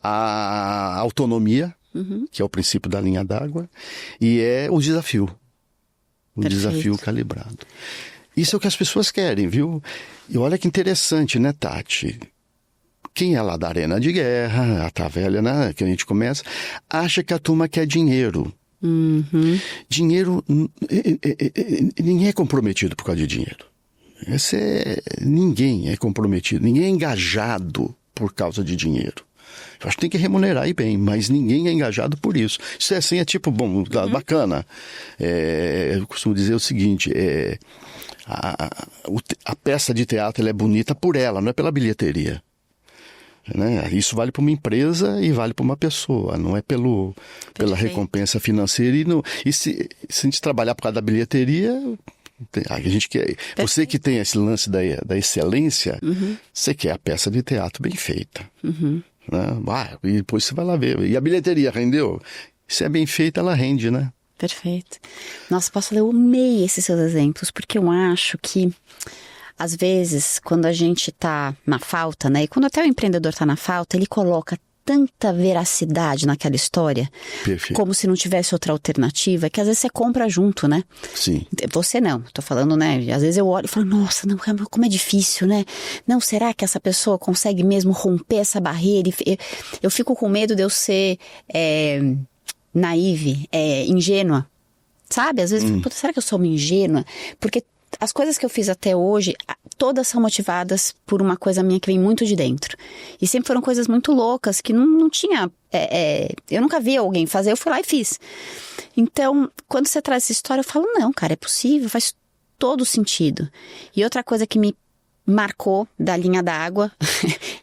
A autonomia, que é o princípio da linha d'água, e é o desafio. Desafio calibrado. Isso é o que as pessoas querem, viu? E olha que interessante, né, Tati? Quem é lá da arena de guerra, a tavelha, né, que a gente começa, acha que a turma quer dinheiro. Dinheiro, ninguém é comprometido por causa de dinheiro. Ninguém é comprometido, ninguém é engajado por causa de dinheiro. Eu acho que tem que remunerar aí bem, mas ninguém é engajado por isso. Isso é assim, é tipo, bom, bacana. Eu costumo dizer o seguinte, a peça de teatro ela é bonita por ela, não é pela bilheteria. Né? Isso vale para uma empresa e vale para uma pessoa, não é pela recompensa financeira. E se a gente trabalhar por causa da bilheteria, a gente quer. Você que tem esse lance da excelência, você quer a peça de teatro bem feita. Né? E depois você vai lá ver. E a bilheteria rendeu? Se é bem feita, ela rende, né? Perfeito. Nossa, posso falar, eu amei esses seus exemplos, porque eu acho que às vezes, quando a gente tá na falta, né? E quando até o empreendedor tá na falta, ele coloca tanta veracidade naquela história. Perfeito. Como se não tivesse outra alternativa, que às vezes você compra junto, né? Sim. Você não, tô falando, né? Às vezes eu olho e falo, nossa, não, como é difícil, né? Não, será que essa pessoa consegue mesmo romper essa barreira? Eu fico com medo de eu ser naive, ingênua, sabe? Às vezes eu fico, puta, será que eu sou uma ingênua? Porque as coisas que eu fiz até hoje, todas são motivadas por uma coisa minha que vem muito de dentro. E sempre foram coisas muito loucas, que não tinha... eu nunca vi alguém fazer, eu fui lá e fiz. Então, quando você traz essa história, eu falo, não, cara, é possível, faz todo sentido. E outra coisa que me marcou da linha d'água,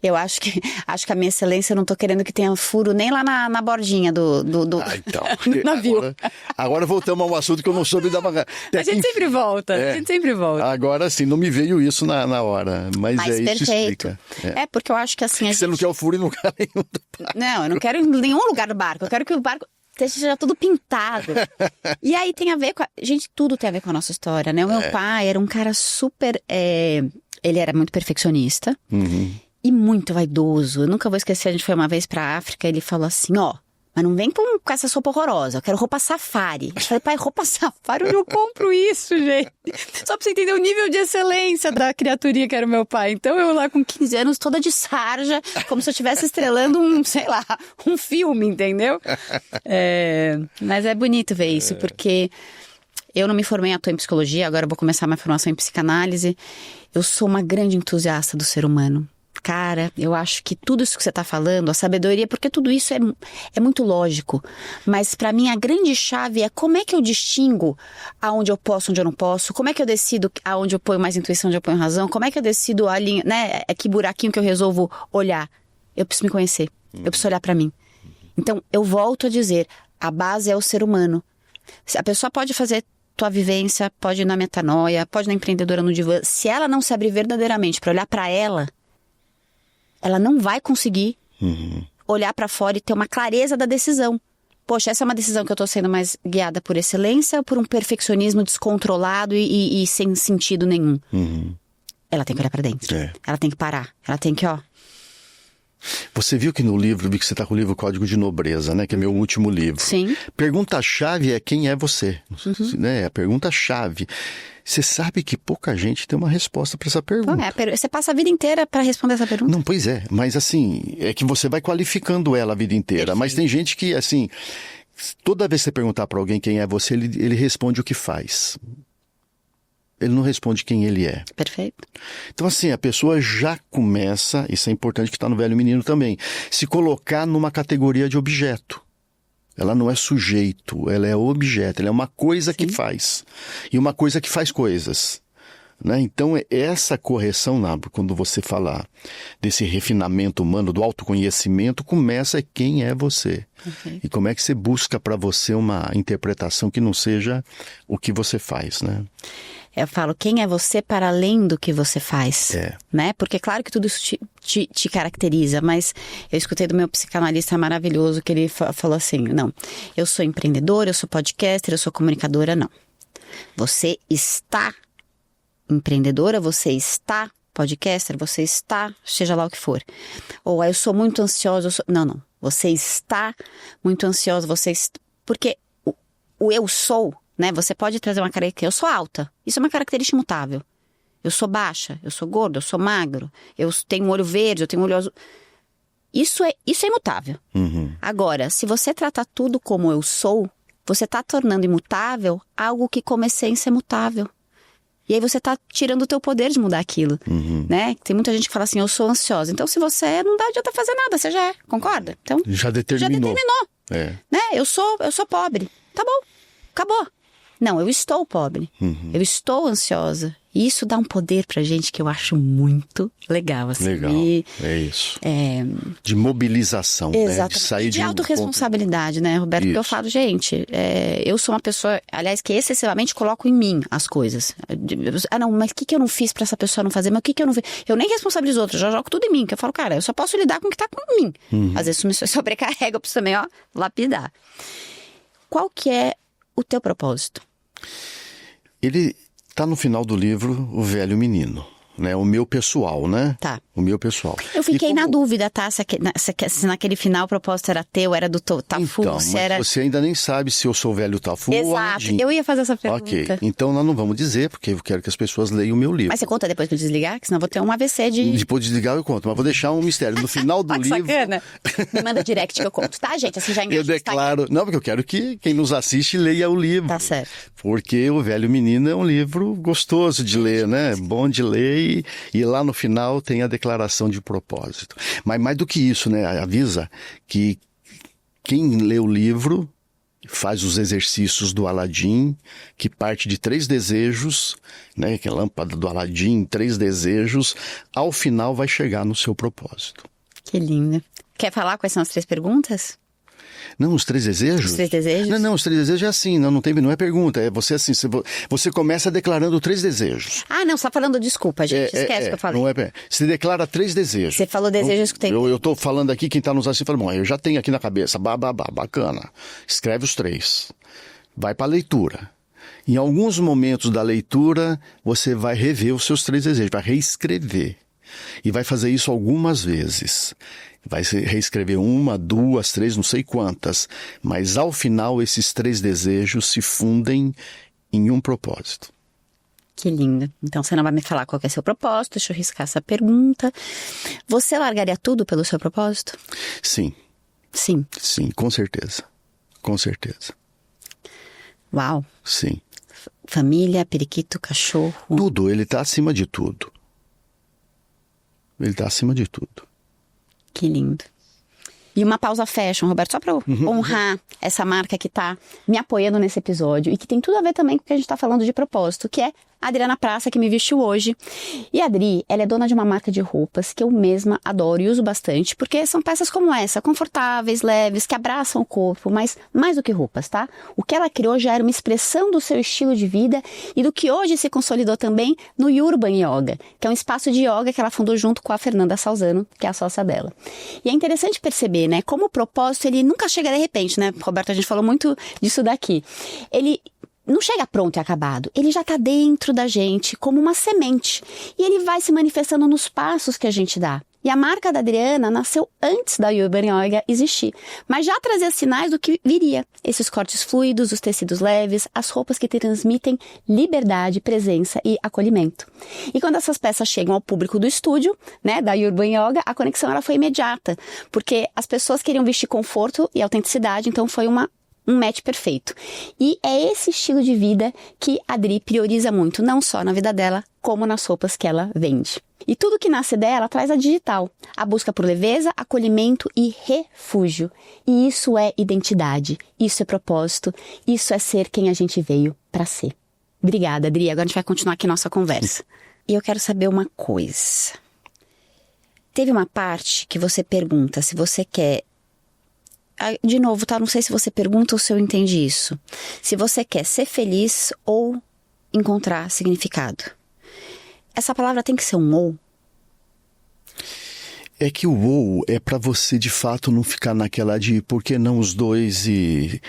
eu acho que a minha excelência, eu não tô querendo que tenha furo nem lá na bordinha do então, navio. Agora voltamos ao assunto que eu não soube dar uma... A gente sempre volta, a gente sempre volta. Agora sim, não me veio isso na hora, mas isso explica. Porque eu acho que assim... Você não quer o furo em lugar nenhum do barco. Não, eu não quero em nenhum lugar do barco, eu quero que o barco seja tudo pintado. E aí tem a ver com... Gente, tudo tem a ver com a nossa história, né? O meu pai era um cara super... Ele era muito perfeccionista e muito vaidoso. Eu nunca vou esquecer, a gente foi uma vez pra África, ele falou assim, mas não vem com essa sopa horrorosa, eu quero roupa safari. Eu falei, pai, roupa safari, onde eu compro isso, gente? Só pra você entender o nível de excelência da criaturinha que era o meu pai. Então eu lá com 15 anos, toda de sarja, como se eu estivesse estrelando um filme, entendeu? Mas é bonito ver isso, porque... Eu não me formei em psicologia, agora eu vou começar minha formação em psicanálise. Eu sou uma grande entusiasta do ser humano. Cara, eu acho que tudo isso que você está falando, a sabedoria, porque tudo isso é muito lógico. Mas para mim a grande chave é como é que eu distingo aonde eu posso, onde eu não posso. Como é que eu decido aonde eu ponho mais intuição, onde eu ponho razão. Como é que eu decido a linha, né? Que buraquinho que eu resolvo olhar. Eu preciso me conhecer, eu preciso olhar para mim. Então eu volto a dizer, a base é o ser humano. A pessoa pode fazer tua vivência, pode ir na metanoia, pode ir na empreendedora no divã. Se ela não se abrir verdadeiramente para olhar para ela não vai conseguir olhar para fora e ter uma clareza da decisão. Poxa, essa é uma decisão que eu tô sendo mais guiada por excelência ou por um perfeccionismo descontrolado e sem sentido nenhum? Ela tem que olhar para dentro. Ela tem que parar. Ela tem que, Você viu que no livro, vi que você está com o livro Código de Nobreza, né? Que é meu último livro. Sim. Pergunta-chave é quem é você, né? A pergunta-chave. Você sabe que pouca gente tem uma resposta para essa pergunta. Você passa a vida inteira para responder essa pergunta. Não, pois é. Mas assim, é que você vai qualificando ela a vida inteira. Perfeito. Mas tem gente que, assim, toda vez que você perguntar para alguém quem é você, ele responde o que faz. Ele não responde quem ele é. Perfeito. Então, assim, a pessoa já começa, isso é importante que está no Velho Menino também, se colocar numa categoria de objeto. Ela não é sujeito, ela é objeto, ela é uma coisa que faz. E uma coisa que faz coisas. Né? Então, essa correção, quando você falar desse refinamento humano, do autoconhecimento, começa quem é você. E como é que você busca para você uma interpretação que não seja o que você faz, né? Eu falo, quem é você para além do que você faz, né? Porque claro que tudo isso te caracteriza, mas eu escutei do meu psicanalista maravilhoso que ele falou assim, não, eu sou empreendedora, eu sou podcaster, eu sou comunicadora, não. Você está empreendedora, você está podcaster, você está, seja lá o que for. Ou eu sou muito ansiosa, não. Você está muito ansiosa, porque o eu sou... Né? Você pode trazer uma característica, eu sou alta, isso é uma característica imutável. Eu sou baixa, eu sou gordo, eu sou magro, eu tenho um olho verde, eu tenho um olho azul. Isso é imutável. Agora, se você tratar tudo como eu sou, você está tornando imutável algo que como essência é mutável. E aí você está tirando o teu poder de mudar aquilo. Né? Tem muita gente que fala assim, eu sou ansiosa. Então se você não dá adianta fazer nada, você já é, concorda? Então, já determinou. Né? Eu sou pobre, tá bom, acabou. Não, eu estou pobre, eu estou ansiosa. E isso dá um poder pra gente que eu acho muito legal. Assim, Legal, é isso. De mobilização, Exatamente. né? De sair de autorresponsabilidade, né, Roberto? Porque eu falo, gente, eu sou uma pessoa, aliás, que excessivamente coloco em mim as coisas. Não, mas o que eu não fiz pra essa pessoa não fazer? Mas o que eu não fiz? Eu nem responsabilizo outros, já jogo tudo em mim. Que eu falo, cara, eu só posso lidar com o que tá com mim. Às vezes isso me sobrecarrega, eu preciso também, lapidar. Qual que é o teu propósito? Ele tá no final do livro, O Velho Menino, né? O meu pessoal, né? Tá. O meu pessoal. Eu fiquei na dúvida, tá? Se naquele final o propósito era teu, era do Tafu, Então, se mas era... você ainda nem sabe se eu sou o velho Tafu ou Exato, Aladim. eu ia fazer essa pergunta. Ok, então nós não vamos dizer, porque eu quero que as pessoas leiam o meu livro. Mas você conta depois que eu desligar? Que senão eu vou ter um AVC de... Depois de desligar eu conto, mas vou deixar um mistério. No final do Olha que livro... sacana. Me manda direct que eu conto, tá, gente? Assim já engaja Eu no Instagram. declaro... Não, porque eu quero que quem nos assiste leia o livro. Tá certo. Porque O Velho Menino é um livro gostoso de ler, né? Bom de ler e lá no final tem a declaração de propósito. Mas mais do que isso, né? Avisa que quem lê o livro faz os exercícios do Aladim, que parte de 3 desejos, né? Que é a lâmpada do Aladim, 3 desejos, ao final vai chegar no seu propósito. Que lindo. Quer falar quais são as 3 perguntas? Não, os 3 desejos? Os 3 desejos? Não, os 3 desejos é assim, não é pergunta, é você assim, você começa declarando 3 desejos. Ah, não, você tá falando, desculpa, gente, esquece o que eu falei. Não é, você declara 3 desejos. Você falou desejo, eu escutei. Eu tô falando aqui, quem tá nos assistindo, fala, bom, eu já tenho aqui na cabeça, bacana. Escreve os 3. Vai pra leitura. Em alguns momentos da leitura, você vai rever os seus 3 desejos, vai reescrever. E vai fazer isso algumas vezes. Vai reescrever 1, 2, 3, não sei quantas. Mas ao final, esses 3 desejos se fundem em um propósito. Que lindo. Então você não vai me falar qual que é seu propósito, deixa eu riscar essa pergunta. Você largaria tudo pelo seu propósito? Sim. Sim. Sim, com certeza. Com certeza. Uau. Sim. Família, periquito, cachorro. Tudo, ele está acima de tudo. Ele está acima de tudo. Que lindo. E uma pausa fashion, Roberto, só para honrar essa marca que tá me apoiando nesse episódio e que tem tudo a ver também com o que a gente tá falando de propósito, que é a Adriana Praça, que me vestiu hoje. E a Adri, ela é dona de uma marca de roupas que eu mesma adoro e uso bastante, porque são peças como essa, confortáveis, leves, que abraçam o corpo, mas mais do que roupas, tá? O que ela criou já era uma expressão do seu estilo de vida e do que hoje se consolidou também no Urban Yoga, que é um espaço de yoga que ela fundou junto com a Fernanda Salzano, que é a sócia dela. E é interessante perceber, né, como o propósito, ele nunca chega de repente, né? Roberto, a gente falou muito disso daqui. Ele não chega pronto e acabado, ele já está dentro da gente como uma semente e ele vai se manifestando nos passos que a gente dá. E a marca da Adriana nasceu antes da Urban Yoga existir, mas já trazia sinais do que viria. Esses cortes fluidos, os tecidos leves, as roupas que transmitem liberdade, presença e acolhimento. E quando essas peças chegam ao público do estúdio, né, da Urban Yoga, a conexão ela foi imediata, porque as pessoas queriam vestir conforto e autenticidade, então foi um match perfeito. E é esse estilo de vida que a Adri prioriza muito, não só na vida dela, como nas roupas que ela vende. E tudo que nasce dela traz a digital, a busca por leveza, acolhimento e refúgio. E isso é identidade, isso é propósito, isso é ser quem a gente veio para ser. Obrigada, Adri. Agora a gente vai continuar aqui nossa conversa. E eu quero saber uma coisa. Teve uma parte que você pergunta se você quer... De novo, tá? Não sei se você pergunta ou se eu entendi isso. Se você quer ser feliz ou encontrar significado. Essa palavra tem que ser um ou? É que o ou é para você, de fato, não ficar naquela de por que não os dois e...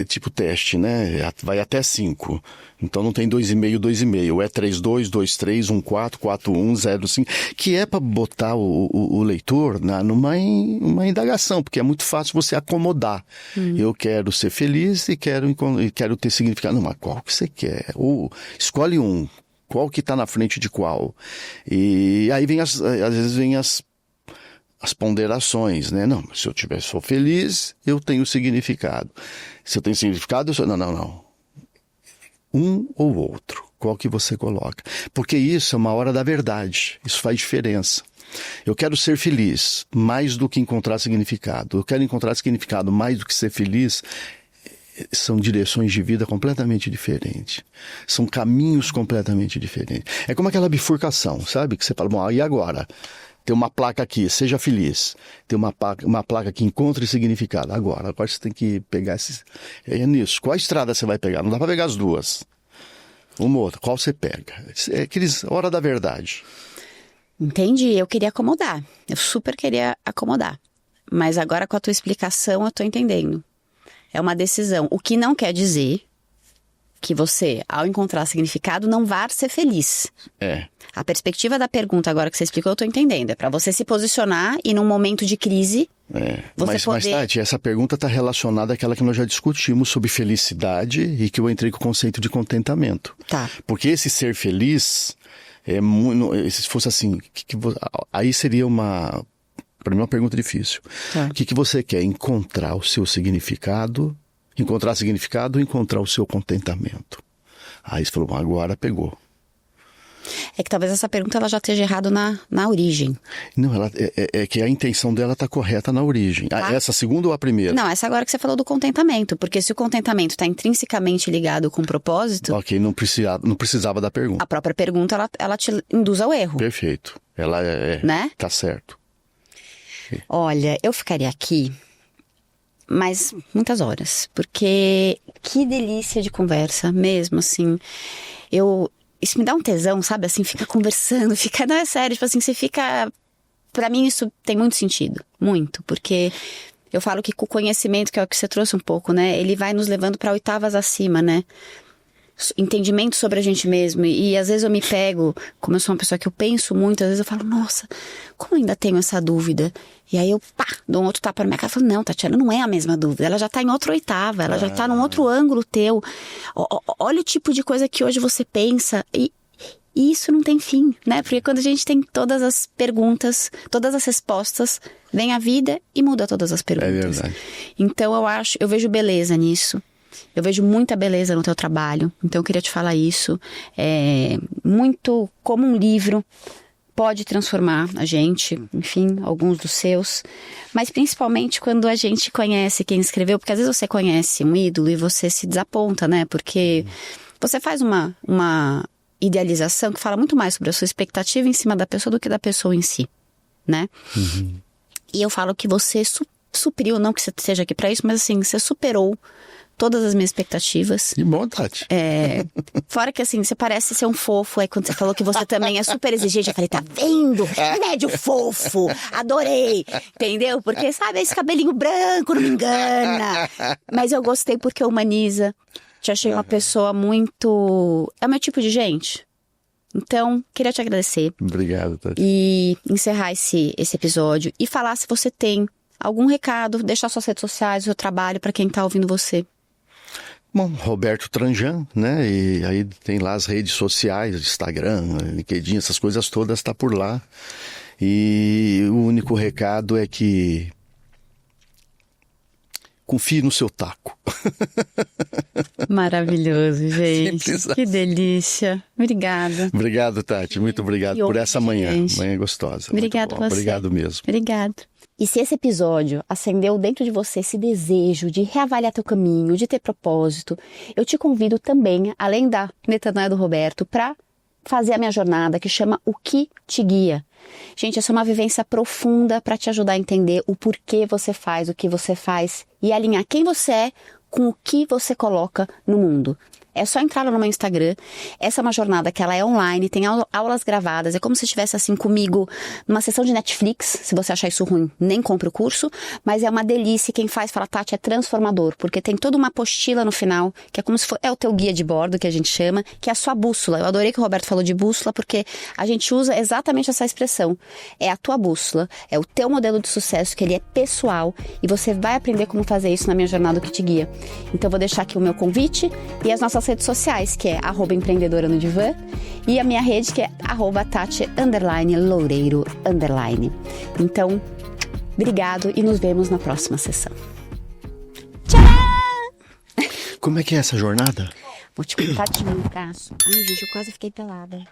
tipo teste, né? Vai até 5. Então não tem 2,5, 2,5. É 3,2, 2,3, 1,4, 4,1, 0,5. Que é para botar o leitor numa indagação, porque é muito fácil você acomodar. Eu quero ser feliz e quero ter significado. Não, mas qual que você quer? Ou escolhe um. Qual que está na frente de qual? E aí às vezes vem as ponderações, né? Não, se eu sou feliz, eu tenho significado. Se eu tenho significado, eu sou... Não. Um ou outro. Qual que você coloca? Porque isso é uma hora da verdade. Isso faz diferença. Eu quero ser feliz mais do que encontrar significado. Eu quero encontrar significado mais do que ser feliz. são direções de vida completamente diferentes. São caminhos completamente diferentes. É como aquela bifurcação, sabe? Que você fala, bom, e agora? Tem uma placa aqui, seja feliz. Tem uma placa que encontre significado. Agora você tem que pegar é nisso. Qual estrada você vai pegar? Não dá para pegar as duas. Uma ou outra. Qual você pega? É aqueles hora da verdade. Entendi, eu queria acomodar. Eu super queria acomodar. Mas agora com a tua explicação eu tô entendendo. É uma decisão. O que não quer dizer que você, ao encontrar significado, não vá ser feliz. É. A perspectiva da pergunta agora que você explicou, eu tô entendendo. É pra você se posicionar e num momento de crise, você mas Tati, essa pergunta está relacionada àquela que nós já discutimos sobre felicidade e que eu entrei com o conceito de contentamento. Tá. Porque esse ser feliz, se fosse assim, aí seria para mim uma pergunta difícil. Tá. O que você quer? Encontrar o seu significado, encontrar significado ou encontrar o seu contentamento? Aí você falou, bom, agora pegou. É que talvez essa pergunta ela já esteja errada na origem. Não, é que a intenção dela está correta na origem. Tá. Essa segunda ou a primeira? Não, essa agora que você falou do contentamento. Porque se o contentamento está intrinsecamente ligado com o propósito... Ok, não precisava da pergunta. A própria pergunta, ela te induz ao erro. Perfeito. Ela né? Tá certo. Olha, eu ficaria aqui mais muitas horas. Porque que delícia de conversa mesmo, assim. Isso me dá um tesão, sabe? Assim, fica conversando, não, é sério, tipo assim, você fica... Pra mim isso tem muito sentido, muito, porque eu falo que com o conhecimento, que é o que você trouxe um pouco, né? Ele vai nos levando pra oitavas acima, né? Entendimento sobre a gente mesmo, e às vezes eu me pego, como eu sou uma pessoa que eu penso muito, às vezes eu falo, nossa, como eu ainda tenho essa dúvida? E aí eu, dou um outro tapa na minha cara e falo, não, Tatiana, não é a mesma dúvida, ela já tá em outra oitava, ela já tá num outro ângulo teu. Olha o tipo de coisa que hoje você pensa, e isso não tem fim, né? Porque quando a gente tem todas as perguntas, todas as respostas, vem a vida e muda todas as perguntas. É verdade. Então eu vejo beleza nisso. Eu vejo muita beleza no teu trabalho, então eu queria te falar isso. Muito como um livro pode transformar a gente, enfim, alguns dos seus, mas principalmente quando a gente conhece quem escreveu, porque às vezes você conhece um ídolo e você se desaponta, né? Porque você faz uma idealização que fala muito mais sobre a sua expectativa em cima da pessoa do que da pessoa em si, né? Uhum. E eu falo que você supriu, não que você esteja aqui pra isso, mas assim, você superou todas as minhas expectativas. Que bom, Tati. Fora que assim, você parece ser um fofo. Aí quando você falou que você também é super exigente, eu falei, tá vendo? Médio fofo, adorei. Entendeu? Porque, sabe, esse cabelinho branco não me engana. Mas eu gostei porque humaniza. Te achei uma pessoa muito... É o meu tipo de gente. Então, queria te agradecer. Obrigado, Tati. E encerrar esse episódio. E falar se você tem algum recado, deixar suas redes sociais, o seu trabalho para quem tá ouvindo você. Bom, Roberto Tranjan, né? E aí tem lá as redes sociais, Instagram, LinkedIn, essas coisas todas, tá por lá. E o único recado é que confie no seu taco. Maravilhoso, gente. Simples assim. Que delícia. Obrigada. Obrigado, Tati. Muito obrigado por essa manhã. Gente. Manhã gostosa. Obrigada Muito bom. você. Obrigado mesmo. Obrigada. E se esse episódio acendeu dentro de você esse desejo de reavaliar teu caminho, de ter propósito, eu te convido também, além da Metanoia do Roberto, para fazer a minha jornada que chama O Que Te Guia. Gente, essa é uma vivência profunda para te ajudar a entender o porquê você faz o que você faz e alinhar quem você é com o que você coloca no mundo. É só entrar lá no meu Instagram. Essa é uma jornada que ela é online, tem aulas gravadas. É como se estivesse assim comigo numa sessão de Netflix. Se você achar isso ruim, nem compre o curso. Mas é uma delícia. Quem faz fala, Tati, é transformador. Porque tem toda uma apostila no final, que é como se é o teu guia de bordo, que a gente chama, que é a sua bússola. Eu adorei que o Roberto falou de bússola, porque a gente usa exatamente essa expressão. É a tua bússola, é o teu modelo de sucesso, que ele é pessoal. E você vai aprender como fazer isso na minha jornada que te guia. Então eu vou deixar aqui o meu convite e as nossas redes sociais, que é @empreendedora no divã, e a minha rede, que é @Tati_Loureiro_. Então, obrigado e nos vemos na próxima sessão. Tchau! Como é que é essa jornada? Vou te contar de um braço. Ai, gente, eu quase fiquei pelada.